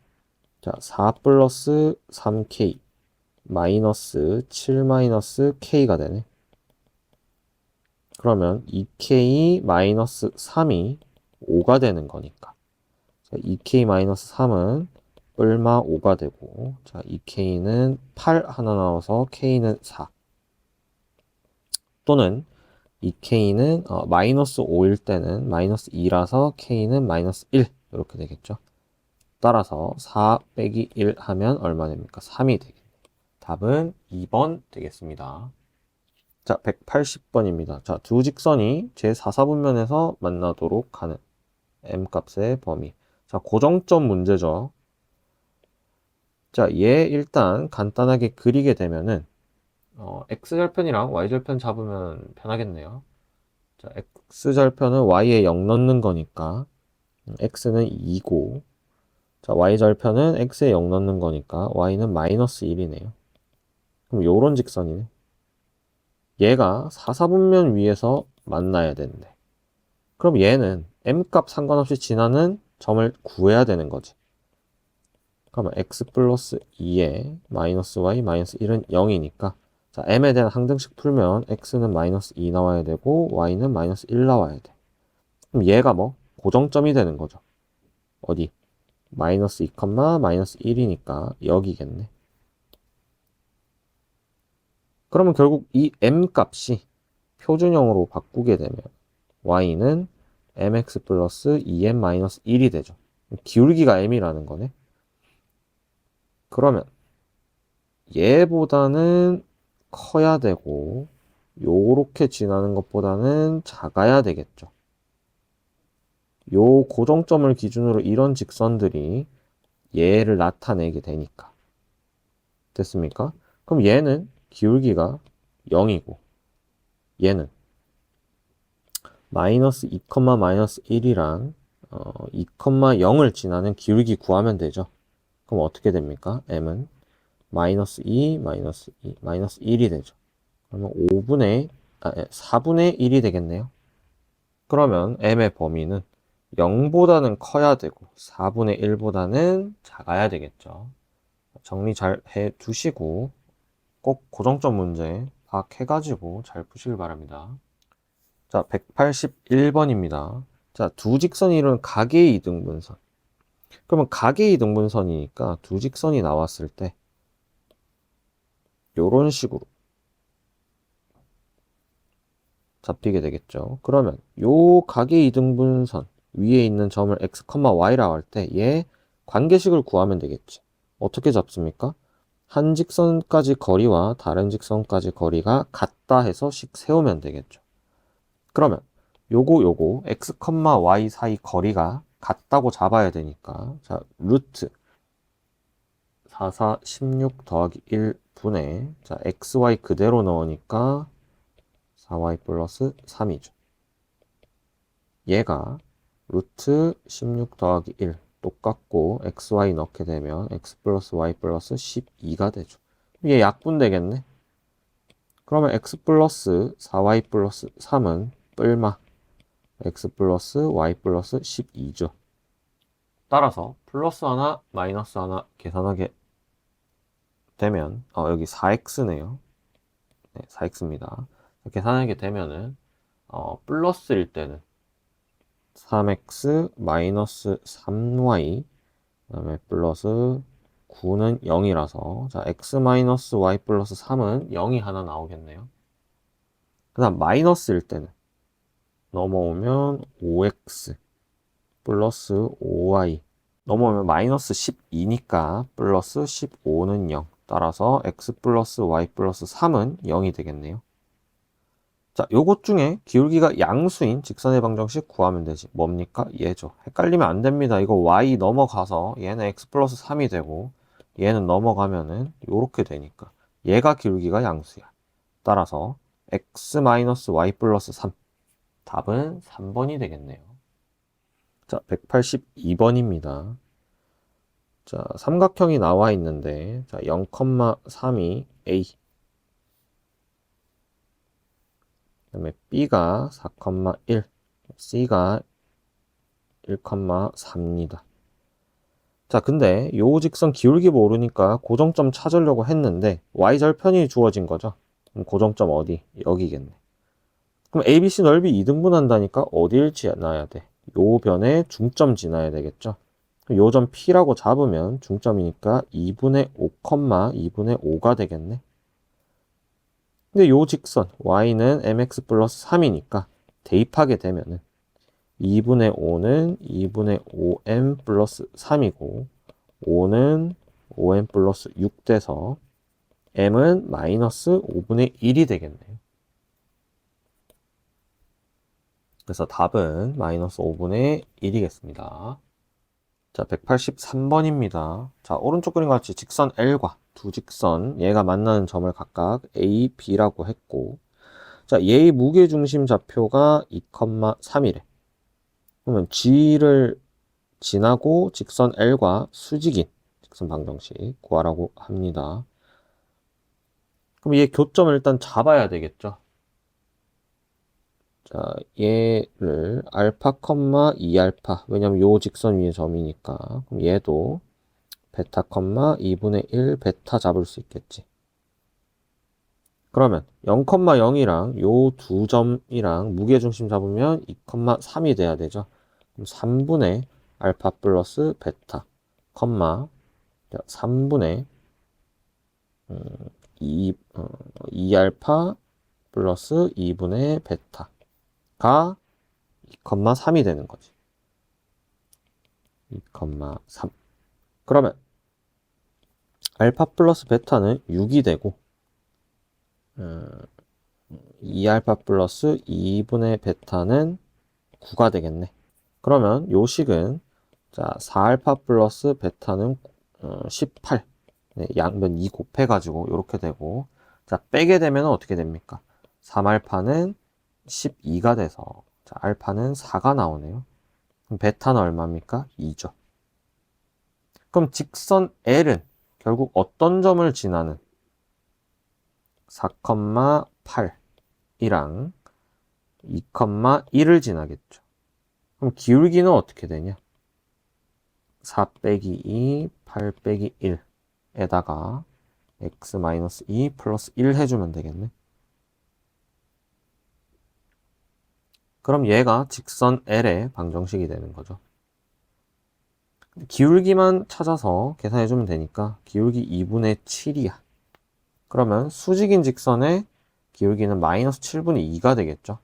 자, 4 플러스 3K 마이너스 7 마이너스 K가 되네. 그러면 2K 마이너스 3이 5가 되는 거니까. 자, 2K 마이너스 3은 얼마 5가 되고, 자, 2K는 8 하나 나와서 K는 4. 또는 2K는 마이너스 5일 때는 마이너스 2라서 K는 마이너스 1. 이렇게 되겠죠. 따라서 4 빼기 1 하면 얼마 됩니까? 3이 되겠네요. 답은 2번 되겠습니다. 자, 180번입니다. 자, 두 직선이 제4사분면에서 만나도록 하는 m값의 범위. 자, 고정점 문제죠. 자, 얘 일단 간단하게 그리게 되면은 x절편이랑 y절편 잡으면 편하겠네요. 자, x절편은 y에 0 넣는 거니까 x는 2고 자, y절편은 x에 0 넣는 거니까 y는 마이너스 1이네요. 그럼 요런 직선이네. 얘가 4사분면 위에서 만나야 되는데. 그럼 얘는 m값 상관없이 지나는 점을 구해야 되는 거지. 그러면 x 플러스 2에 마이너스 y 마이너스 1은 0이니까 자, m에 대한 항등식 풀면 x는 마이너스 2 나와야 되고 y는 마이너스 1 나와야 돼. 그럼 얘가 뭐? 고정점이 되는 거죠. 어디? 마이너스 2, 마이너스 1이니까 여기겠네. 그러면 결국 이 m 값이 표준형으로 바꾸게 되면 y는 mx 플러스 2m 마이너스 1이 되죠. 기울기가 m이라는 거네. 그러면 얘보다는 커야 되고 요렇게 지나는 것보다는 작아야 되겠죠. 요 고정점을 기준으로 이런 직선들이 얘를 나타내게 되니까. 됐습니까? 그럼 얘는 기울기가 0이고 얘는 마이너스 2, 마이너스 1이랑 2, 0을 지나는 기울기 구하면 되죠. 그럼 어떻게 됩니까? m은 마이너스 2, 마이너스 2, 마이너스 1이 되죠. 그러면 4분의 1이 되겠네요. 그러면 m의 범위는 0보다는 커야 되고 4분의 1보다는 작아야 되겠죠. 정리 잘 해 두시고 꼭 고정점 문제 파악해가지고 잘 푸시길 바랍니다. 자, 181번입니다. 자, 두 직선이 이루는 각의 이등분선. 그러면 각의 이등분선이니까 두 직선이 나왔을 때 요런 식으로 잡히게 되겠죠. 그러면 요 각의 이등분선 위에 있는 점을 x, y라고 할 때 얘 관계식을 구하면 되겠지. 어떻게 잡습니까? 한 직선까지 거리와 다른 직선까지 거리가 같다 해서 식 세우면 되겠죠. 그러면 요거 x, y 사이 거리가 같다고 잡아야 되니까 자 루트 4, 4, 16 더하기 1분의 자 xy 그대로 넣으니까 4y 플러스 3이죠. 얘가 루트 16 더하기 1 똑같고 xy 넣게 되면 x 플러스 y 플러스 12가 되죠. 얘 약분 되겠네. 그러면 x 플러스 4y 플러스 3은 뿔마 x 플러스 y 플러스 12죠. 따라서 플러스 하나 마이너스 하나 계산하게 되면 여기 4x네요. 네, 4x입니다. 계산하게 되면은 플러스일 때는 3x 마이너스 3y 그다음에 플러스 9는 0이라서 자 x 마이너스 y 플러스 3은 0이 하나 나오겠네요. 그 다음 마이너스일 때는 넘어오면 5x 플러스 5y 넘어오면 마이너스 12니까 플러스 15는 0 따라서 x 플러스 y 플러스 3은 0이 되겠네요. 자, 요것 중에 기울기가 양수인 직선의 방정식 구하면 되지. 뭡니까? 얘죠. 헷갈리면 안 됩니다. 이거 y 넘어가서 얘는 x 플러스 3이 되고 얘는 넘어가면은 요렇게 되니까 얘가 기울기가 양수야. 따라서 x 마이너스 y 플러스 3 답은 3번이 되겠네요. 자, 182번입니다. 자, 삼각형이 나와 있는데 자, 0,3이 a 그다음에 b가 4,1 c가 1,3입니다. 자, 근데 요 직선 기울기 모르니까 고정점 찾으려고 했는데 y절편이 주어진 거죠. 그럼 고정점 어디? 여기겠네. 그럼 ABC 넓이 2등분 한다니까 어디를 지나야 돼? 요 변에 중점 지나야 되겠죠. 요 점 P라고 잡으면 중점이니까 2분의 5, 2분의 5가 되겠네. 근데 요 직선 y는 mx 플러스 3이니까 대입하게 되면은 2분의 5는 2분의 5m 플러스 3이고 5는 5m 플러스 6 돼서 m은 마이너스 5분의 1이 되겠네요. 그래서 답은 마이너스 5분의 1이겠습니다. 자, 183번입니다. 자, 오른쪽 그림과 같이 직선 L과 두 직선 얘가 만나는 점을 각각 A, B라고 했고 자, 얘의 무게중심 좌표가 2,3이래. 그러면 G를 지나고 직선 L과 수직인 직선 방정식 구하라고 합니다. 그럼 얘 교점을 일단 잡아야 되겠죠. 자, 얘를 알파, 2알파. 왜냐면 요 직선 위에 점이니까. 그럼 얘도 베타, 2분의 1 베타 잡을 수 있겠지. 그러면 0,0이랑 요 두 점이랑 무게중심 잡으면 2,3이 돼야 되죠. 그럼 3분의 알파 플러스 베타, 3분의 2알파 플러스 2분의 베타가 2,3이 되는 거지. 2,3. 그러면 알파 플러스 베타는 6이 되고 2알파 플러스 2분의 베타는 9가 되겠네. 그러면 요 식은 자 4알파 플러스 베타는 18. 네, 양변 2 곱해가지고 이렇게 되고 자 빼게 되면 어떻게 됩니까? 3알파는 12가 돼서 자 알파는 4가 나오네요. 그럼 베타는 얼마입니까? 2죠. 그럼 직선 L은 결국 어떤 점을 지나는 4,8이랑 2,1을 지나겠죠. 그럼 기울기는 어떻게 되냐? 4 빼기 2, 8 빼기 1에다가 x-2 플러스 1 해주면 되겠네. 그럼 얘가 직선 L의 방정식이 되는 거죠. 기울기만 찾아서 계산해주면 되니까 기울기 2분의 7이야. 그러면 수직인 직선의 기울기는 마이너스 7분의 2가 되겠죠.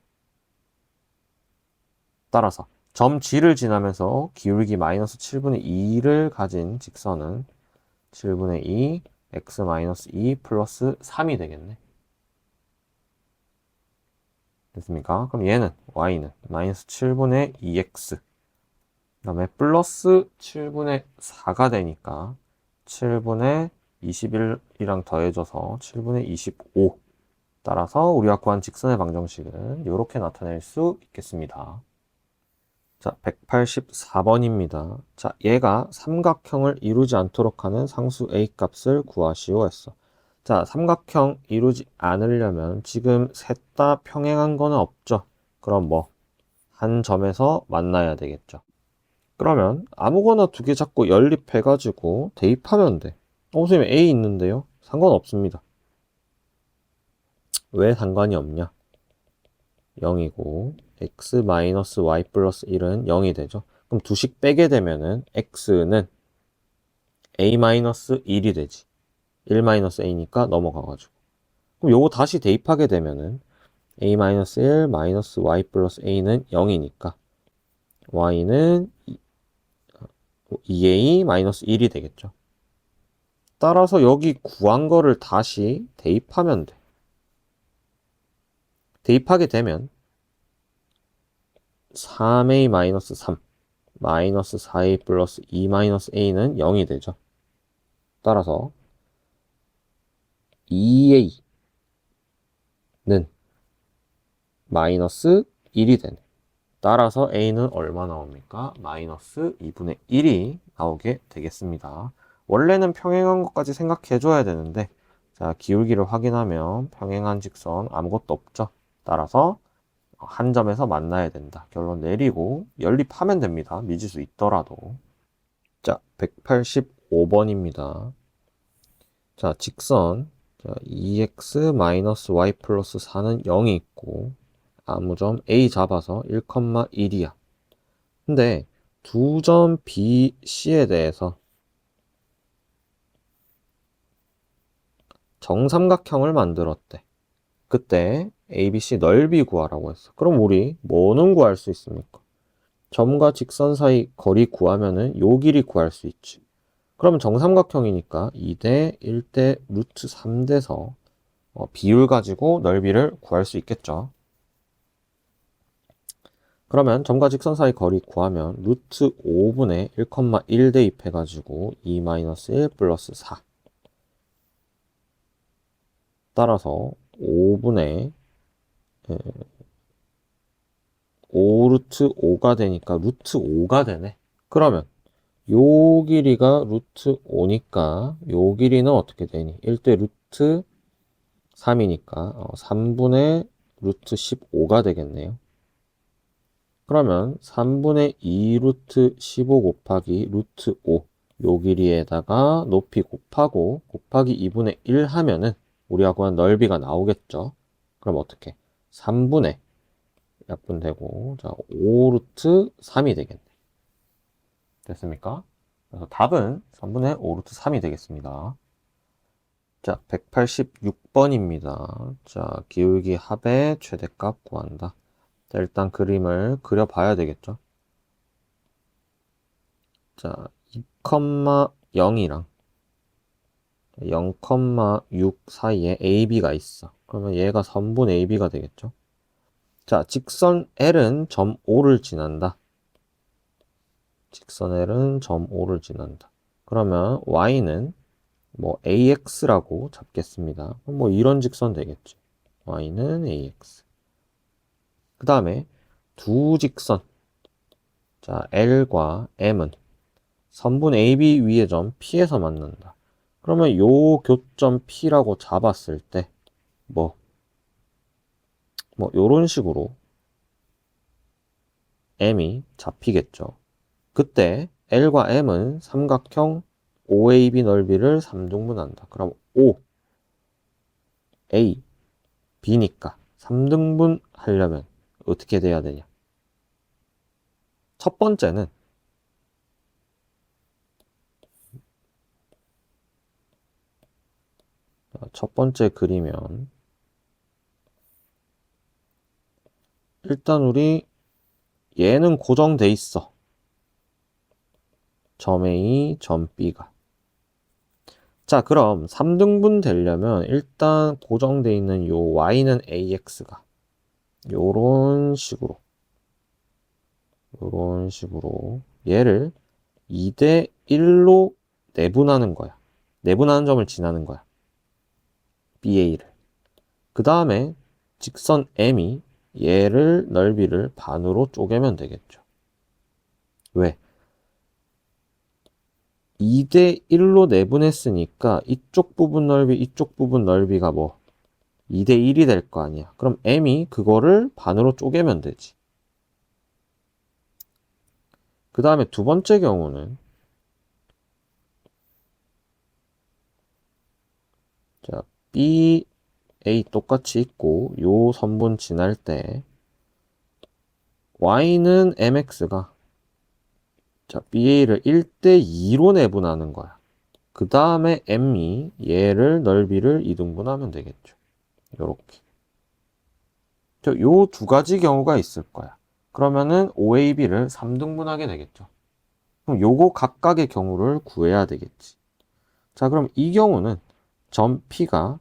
따라서 점 G를 지나면서 기울기 마이너스 7분의 2를 가진 직선은 7분의 2 x-2 플러스 3이 되겠네. 됐습니까? 그럼 얘는 y는 마이너스 7분의 2x 그 다음에 플러스 7분의 4가 되니까 7분의 21이랑 더해져서 7분의 25 따라서 우리가 구한 직선의 방정식은 이렇게 나타낼 수 있겠습니다. 자, 184번입니다. 자, 얘가 삼각형을 이루지 않도록 하는 상수 A 값을 구하시오 했어. 자, 삼각형 이루지 않으려면 지금 셋 다 평행한 거는 없죠. 그럼 뭐 한 점에서 만나야 되겠죠. 그러면 아무거나 두 개 잡고 연립해가지고 대입하면 돼. 선생님 A 있는데요? 상관없습니다. 왜 상관이 없냐? 0이고 x-y 플러스 1은 0이 되죠. 그럼 두식 빼게 되면은 x는 a-1이 되지. 1-a니까 넘어가가지고. 그럼 요거 다시 대입하게 되면은 a-1 마이너스 y 플러스 a는 0이니까 y는 2a-1이 되겠죠. 따라서 여기 구한 거를 다시 대입하면 돼. 대입하게 되면 3a-3 마이너스 4a 플러스 2-a는 0이 되죠. 따라서 2a는 마이너스 1이 되네. 따라서 a는 얼마 나옵니까? 마이너스 2분의 1이 나오게 되겠습니다. 원래는 평행한 것까지 생각해줘야 되는데 자 기울기를 확인하면 평행한 직선 아무것도 없죠. 따라서 한 점에서 만나야 된다. 결론 내리고 연립하면 됩니다. 미지수 있더라도. 자, 185번입니다. 자, 직선 자, 2x-y 플러스 4는 0이 있고 아무 점 A 잡아서 1,1이야. 근데 두 점 B, C에 대해서 정삼각형을 만들었대. 그때 ABC 넓이 구하라고 했어. 그럼 우리 뭐는 구할 수 있습니까? 점과 직선 사이 거리 구하면은 요 길이 구할 수 있지. 그러면 정삼각형이니까 2대 1대 루트 3대서 비율 가지고 넓이를 구할 수 있겠죠. 그러면 점과 직선 사이 거리 구하면 루트 5분의 1,1 대입해가지고 2-1 플러스 4 따라서 5분의 5 루트 5가 되니까 루트 5가 되네. 그러면 요 길이가 루트 5니까 요 길이는 어떻게 되니? 1대 루트 3이니까 3분의 루트 15가 되겠네요. 그러면 3분의 2 루트 15 곱하기 루트 5 요 길이에다가 높이 곱하기 2분의 1 하면은 우리가 구한 넓이가 나오겠죠. 그럼 어떻게? 3분의 약분되고 자 5 루트 3이 되겠네. 됐습니까? 그래서 답은 3분의 5 루트 3이 되겠습니다. 자, 186번입니다. 자, 기울기 합의 최대값 구한다. 자, 일단 그림을 그려봐야 되겠죠. 자, 2,0이랑 0,6 사이에 AB가 있어. 그러면 얘가 선분 AB가 되겠죠. 자, 직선 L은 점 O를 지난다. 직선 L은 점 O를 지난다. 그러면 Y는 뭐 AX라고 잡겠습니다. 뭐 이런 직선 되겠지. Y는 AX. 그 다음에 두 직선. 자, L과 M은 선분 AB 위의 점 P에서 만난다. 그러면 요 교점 P라고 잡았을 때 요런 식으로 M이 잡히겠죠. 그때 L과 M은 삼각형 OAB 넓이를 3등분한다. 그럼 O, A, B니까 3등분 하려면 어떻게 돼야 되냐? 첫 번째는 첫 번째 그리면 일단 우리 얘는 고정돼 있어. 점 A, 점 B가. 자, 그럼 3등분 되려면 일단 고정돼 있는 요 Y는 AX가 요런 식으로 얘를 2대 1로 내분하는 거야. 내분하는 점을 지나는 거야. BA를. 그 다음에 직선 M이 얘를 넓이를 반으로 쪼개면 되겠죠. 왜? 2대 1로 내분했으니까 이쪽 부분 넓이, 이쪽 부분 넓이가 2대 1이 될 거 아니야. 그럼 M이 그거를 반으로 쪼개면 되지. 그 다음에 두 번째 경우는 자, B, A 똑같이 있고 요 선분 지날 때 Y는 MX가 자, BA를 1대 2로 내분하는 거야. 그 다음에 M이 얘를 넓이를 2등분하면 되겠죠. 요렇게. 요 두 가지 경우가 있을 거야. 그러면은 OAB를 3등분하게 되겠죠. 그럼 요거 각각의 경우를 구해야 되겠지. 자, 그럼 이 경우는 점 P가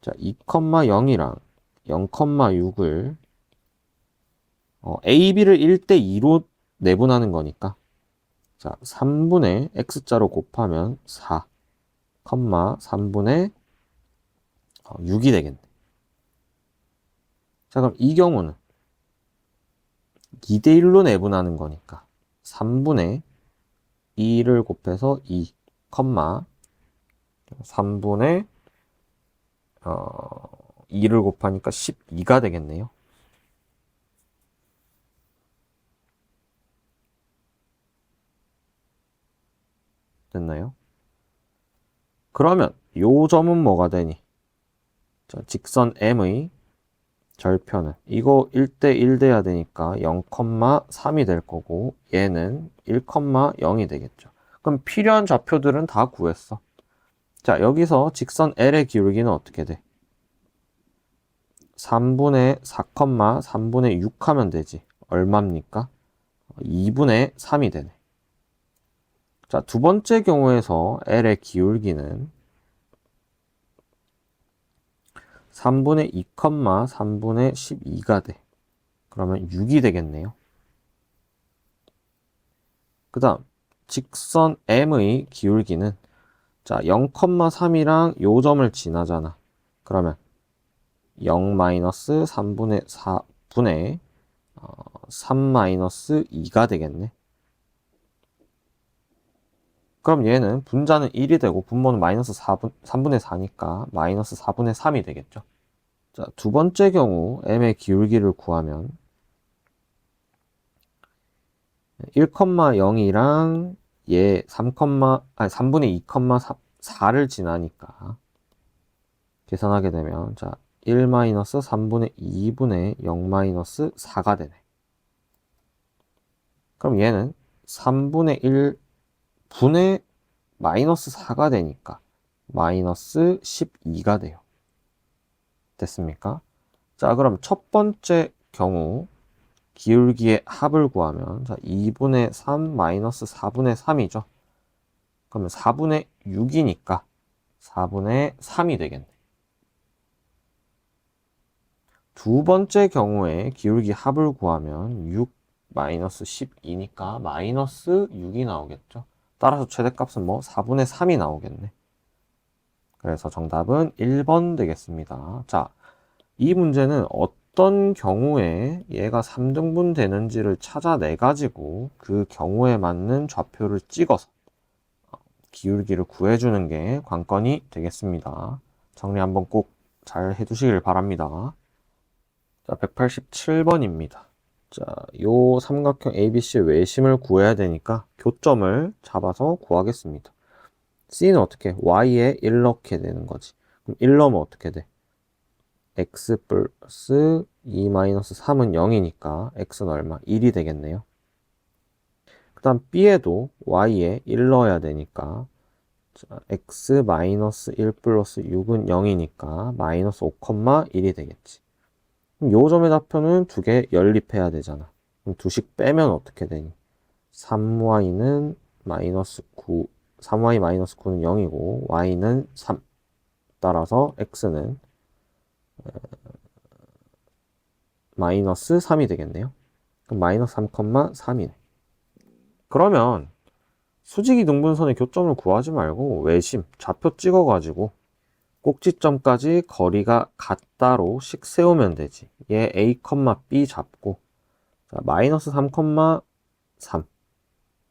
자, 2,0이랑 0,6을 AB를 1대 2로 내분하는 거니까 자, 3분의 X자로 곱하면 4, 3분의 6이 되겠네. 자, 그럼 이 경우는 2대 1로 내분하는 거니까 3분의 2를 곱해서 2, 3분의 2를 곱하니까 12가 되겠네요. 됐나요? 그러면 요 점은 뭐가 되니? 자, 직선 M의 절편은 이거 1대 1 돼야 되니까 0,3이 될 거고 얘는 1,0이 되겠죠. 그럼 필요한 좌표들은 다 구했어. 자, 여기서 직선 L의 기울기는 어떻게 돼? 3분의 4, 3분의 6 하면 되지. 얼마입니까? 2분의 3이 되네. 자, 두 번째 경우에서 L의 기울기는 3분의 2, 3분의 12가 돼. 그러면 6이 되겠네요. 그 다음 직선 M의 기울기는 자 0,3이랑 요 점을 지나잖아. 그러면 0-3분의 4분의 3-2가 되겠네. 그럼 얘는 분자는 1이 되고 분모는 마이너스 3분의 4니까 마이너스 4분의 3이 되겠죠. 자, 두 번째 경우 M의 기울기를 구하면 1,0이랑 얘 3분의 2,4를 지나니까 계산하게 되면 자 1-3분의 2분의 0-4가 되네. 그럼 얘는 3분의 1분의 마이너스 4가 되니까 마이너스 12가 돼요. 됐습니까? 자, 그럼 첫 번째 경우 기울기의 합을 구하면 자 2분의 3 마이너스 4분의 3이죠. 그러면 4분의 6이니까 4분의 3이 되겠네. 두 번째 경우에 기울기 합을 구하면 6 마이너스 12니까 마이너스 6이 나오겠죠. 따라서 최대값은 뭐 4분의 3이 나오겠네. 그래서 정답은 1번 되겠습니다. 자, 이 문제는 어떤 경우에 얘가 3등분 되는지를 찾아내 가지고 그 경우에 맞는 좌표를 찍어서 기울기를 구해주는 게 관건이 되겠습니다. 정리 한번 꼭 잘 해두시길 바랍니다. 자, 187번입니다. 자, 요 삼각형 ABC 외심을 구해야 되니까 교점을 잡아서 구하겠습니다. C는 어떻게? Y에 1 넣게 되는 거지. 그럼 1 넣으면 어떻게 돼? X 플러스 2-3은 0이니까 X는 얼마? 1이 되겠네요. 그 다음 B에도 Y에 1 넣어야 되니까 자, X-1 플러스 6은 0이니까 마이너스 5,1이 되겠지. 그럼 요 점의 좌표는 두 개 연립해야 되잖아. 그럼 두씩 빼면 어떻게 되니? 3y는 마이너스 9, 3y 마이너스 9는 0이고 y는 3. 따라서 x는 마이너스 3이 되겠네요. 그럼 마이너스 3,3이네. 그러면 수직이 등분선의 교점을 구하지 말고 외심, 좌표 찍어가지고 꼭지점까지 거리가 같다로 식 세우면 되지. 얘 a, b 잡고 자, 마이너스 3,3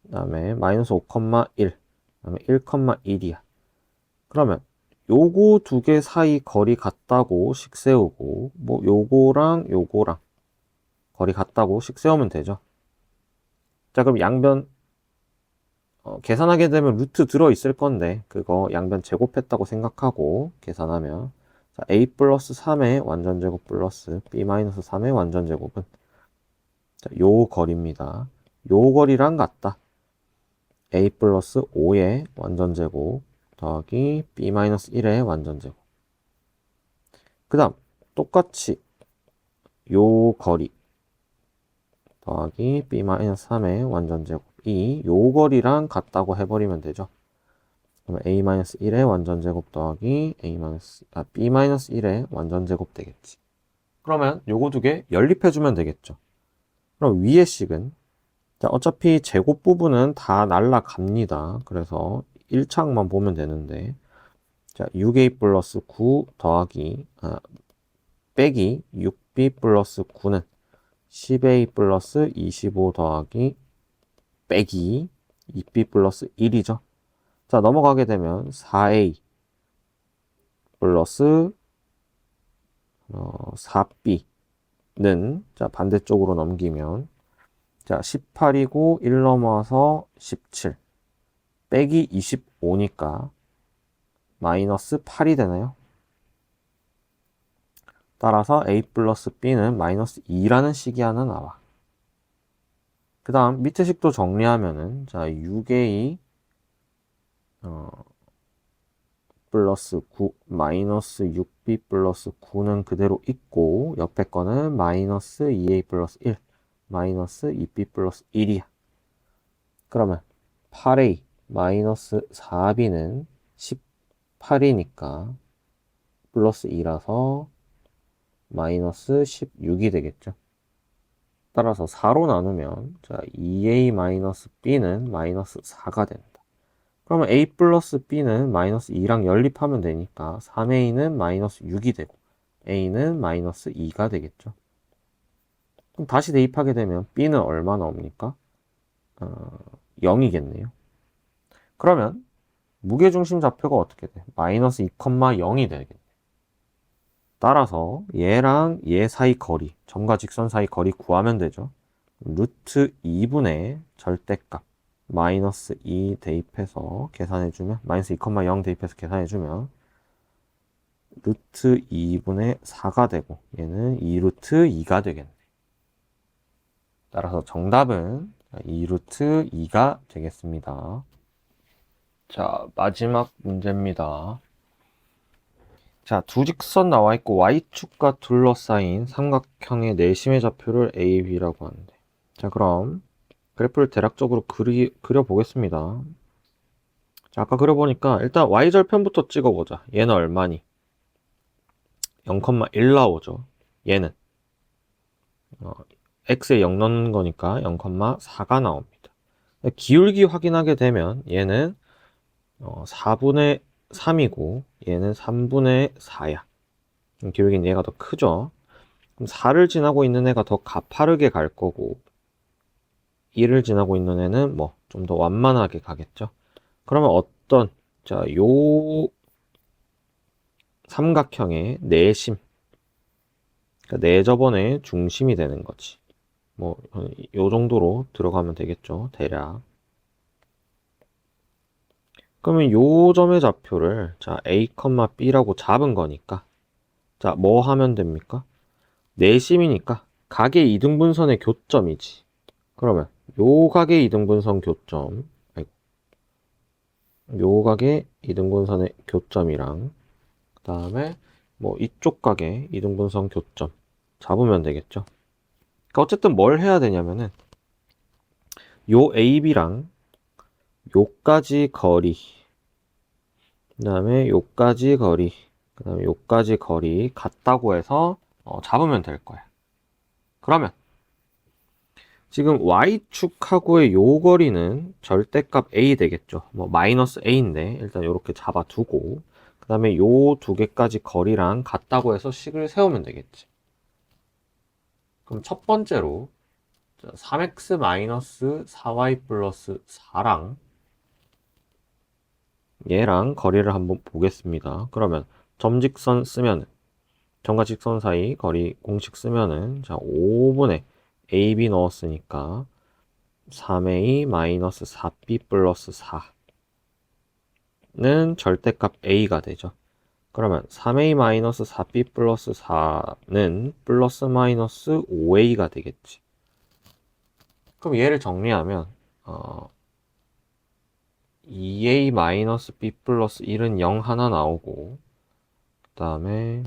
그 다음에 마이너스 5,1 그 다음에 1,1이야. 그러면 요거 두 개 사이 거리 같다고 식 세우고 뭐 요거랑 요거랑 거리 같다고 식 세우면 되죠. 자, 그럼 양변 계산하게 되면 루트 들어있을 건데 그거 양변 제곱했다고 생각하고 계산하면 자, a 플러스 3의 완전제곱 플러스 b 마이너스 3의 완전제곱은 자, 요 거리입니다. 요 거리랑 같다. a 플러스 5의 완전제곱 더하기 b 마이너스 1의 완전제곱. 그 다음 똑같이 요 거리 더하기 b 마이너스 3의 완전제곱이 요 거리랑 같다고 해버리면 되죠. 그러면 a-1의 완전제곱 더하기 b-1의 완전제곱 되겠지. 그러면 요거 두 개 연립해주면 되겠죠. 그럼 위의 식은 자, 어차피 제곱 부분은 다 날라갑니다. 그래서 1창만 보면 되는데 자, 6a 플러스 9 더하기 빼기 6b 플러스 9는 10a 플러스 25 더하기 빼기 2b 플러스 1이죠. 자, 넘어가게 되면 4a 플러스 4b는 자, 반대쪽으로 넘기면 자, 18이고 1 넘어서 17 빼기 25니까 마이너스 8이 되나요? 따라서 a 플러스 b는 마이너스 2라는 식이 하나 나와. 그 다음 밑에 식도 정리하면은 자 6a 플러스 9 마이너스 6b 플러스 9는 그대로 있고 옆에 거는 마이너스 2a 플러스 1 마이너스 2b 플러스 1이야. 그러면 8a 마이너스 4b는 18이니까 플러스 2라서 마이너스 16이 되겠죠. 따라서 4로 나누면 자 2a 마이너스 b는 마이너스 4가 된다. 그러면 a 플러스 b는 마이너스 2랑 연립하면 되니까 3a는 마이너스 6이 되고 a는 마이너스 2가 되겠죠. 그럼 다시 대입하게 되면 b는 얼마 나옵니까? 0이겠네요. 그러면 무게중심 좌표가 어떻게 돼? 마이너스 2,0이 되겠네. 따라서 얘랑 얘 사이 거리, 점과 직선 사이 거리 구하면 되죠. 루트 2분의 절대값 마이너스 2 대입해서 계산해주면 마이너스 2,0 대입해서 계산해주면 루트 2분의 4가 되고 얘는 2루트 2가 되겠네. 따라서 정답은 2루트 2가 되겠습니다. 자, 마지막 문제입니다. 자, 두 직선 나와 있고 y축과 둘러싸인 삼각형의 내심의 좌표를 a, b라고 하는데, 자, 그럼 그래프를 대략적으로 그려보겠습니다. 자, 아까 그려보니까 일단 y절편부터 찍어보자. 얘는 얼마니? 0,1 나오죠. 얘는 x에 0 넣는 거니까 0,4가 나옵니다. 기울기 확인하게 되면 얘는 4분의 3이고 얘는 3분의 4야. 기울기는 얘가 더 크죠. 그럼 4를 지나고 있는 애가 더 가파르게 갈 거고 2를 지나고 있는 애는 뭐 좀 더 완만하게 가겠죠. 그러면 요 삼각형의 내심, 그러니까 내접원의 중심이 되는 거지. 뭐 요 정도로 들어가면 되겠죠. 대략. 그러면 요 점의 좌표를 자 A, B라고 잡은 거니까 자 뭐 하면 됩니까? 내심이니까 각의 이등분선의 교점이지. 그러면 요 각의 이등분선 교점, 요 각의 이등분선의 교점이랑 그 다음에 뭐 이쪽 각의 이등분선 교점 잡으면 되겠죠. 그러니까 어쨌든 뭘 해야 되냐면은 요 AB랑 요까지 거리, 그 다음에 요까지 거리, 그 다음에 요까지 거리 같다고 해서 잡으면 될 거야. 그러면 지금 y축하고의 요 거리는 절대값 a 되겠죠. 뭐 마이너스 a인데 일단 이렇게 잡아두고 그 다음에 요 두 개까지 거리랑 같다고 해서 식을 세우면 되겠지. 그럼 첫 번째로 3x 마이너스 4y 플러스 4랑 얘랑 거리를 한번 보겠습니다. 그러면 점직선 쓰면은 점과 직선 사이 거리 공식 쓰면은 자 5분의 ab 넣었으니까 3a 마이너스 4b 플러스 4는 절대값 a가 되죠. 그러면 3a 마이너스 4b 플러스 4는 플러스 마이너스 5a가 되겠지. 그럼 얘를 정리하면 2a 마이너스 b 플러스 1은 0 하나 나오고 그 다음에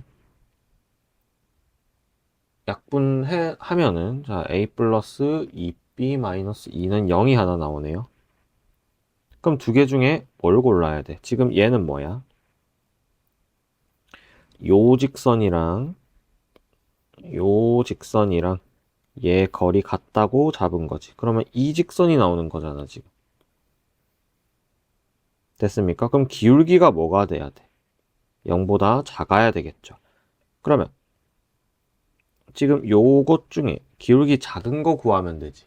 약분하면은 자 a 플러스 2b 마이너스 2는 0이 하나 나오네요. 그럼 두 개 중에 뭘 골라야 돼? 지금 얘는 뭐야? 요 직선이랑 요 직선이랑 얘 거리 같다고 잡은 거지. 그러면 이 직선이 나오는 거잖아, 지금. 됐습니까? 그럼 기울기가 뭐가 돼야 돼? 0보다 작아야 되겠죠. 그러면 지금 요것 중에 기울기 작은 거 구하면 되지.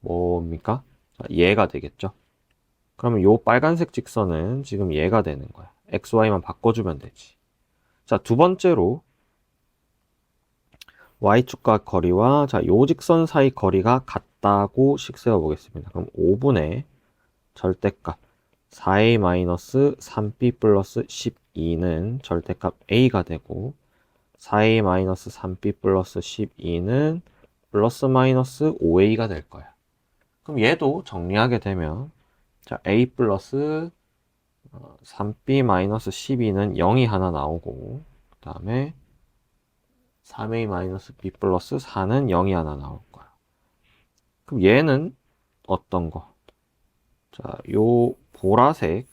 뭡니까? 얘가 되겠죠. 그러면 요 빨간색 직선은 지금 얘가 되는 거야. XY만 바꿔주면 되지. 자, 두 번째로 Y축과 거리와 자, 요 직선 사이 거리가 같다고 식 세워 보겠습니다. 그럼 5분의 절대값 4a-3b 플러스 12는 절대값 a가 되고 4a-3b 플러스 12는 플러스 마이너스 5a가 될 거야. 그럼 얘도 정리하게 되면 자, a 플러스 3b 마이너스 12는 0이 하나 나오고 그 다음에 3a 마이너스 b 플러스 4는 0이 하나 나올 거야. 그럼 얘는 어떤 거? 자, 요 보라색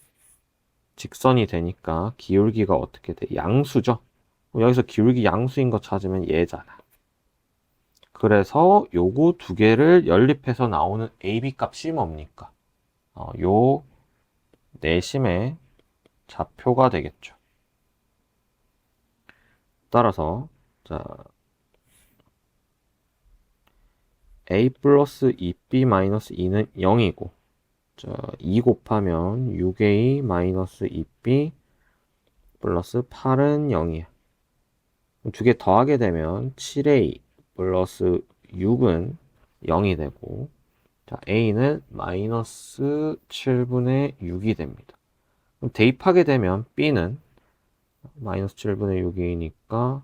직선이 되니까 기울기가 어떻게 돼? 양수죠? 여기서 기울기 양수인 거 찾으면 얘잖아. 그래서 요거 두 개를 연립해서 나오는 AB 값이 뭡니까? 요 내심의 좌표가 되겠죠. 따라서 자 A 플러스 2B 마이너스 2는 0이고 자, 2 곱하면 6A 마이너스 2B 플러스 8은 0이야. 두 개 더하게 되면 7A 플러스 6은 0이 되고, 자, A는 마이너스 7분의 6이 됩니다. 그럼 대입하게 되면 B는 마이너스 7분의 6이니까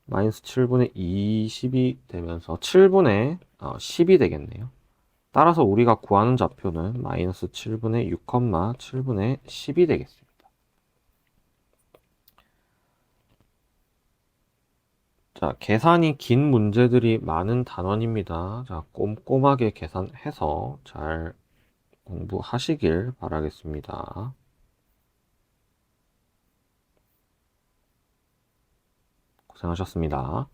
마이너스 7분의 20이 되면서 7분의 10이 되겠네요. 따라서 우리가 구하는 좌표는 마이너스 7분의 6, 7분의 10이 되겠습니다. 자, 계산이 긴 문제들이 많은 단원입니다. 자, 꼼꼼하게 계산해서 잘 공부하시길 바라겠습니다. 고생하셨습니다.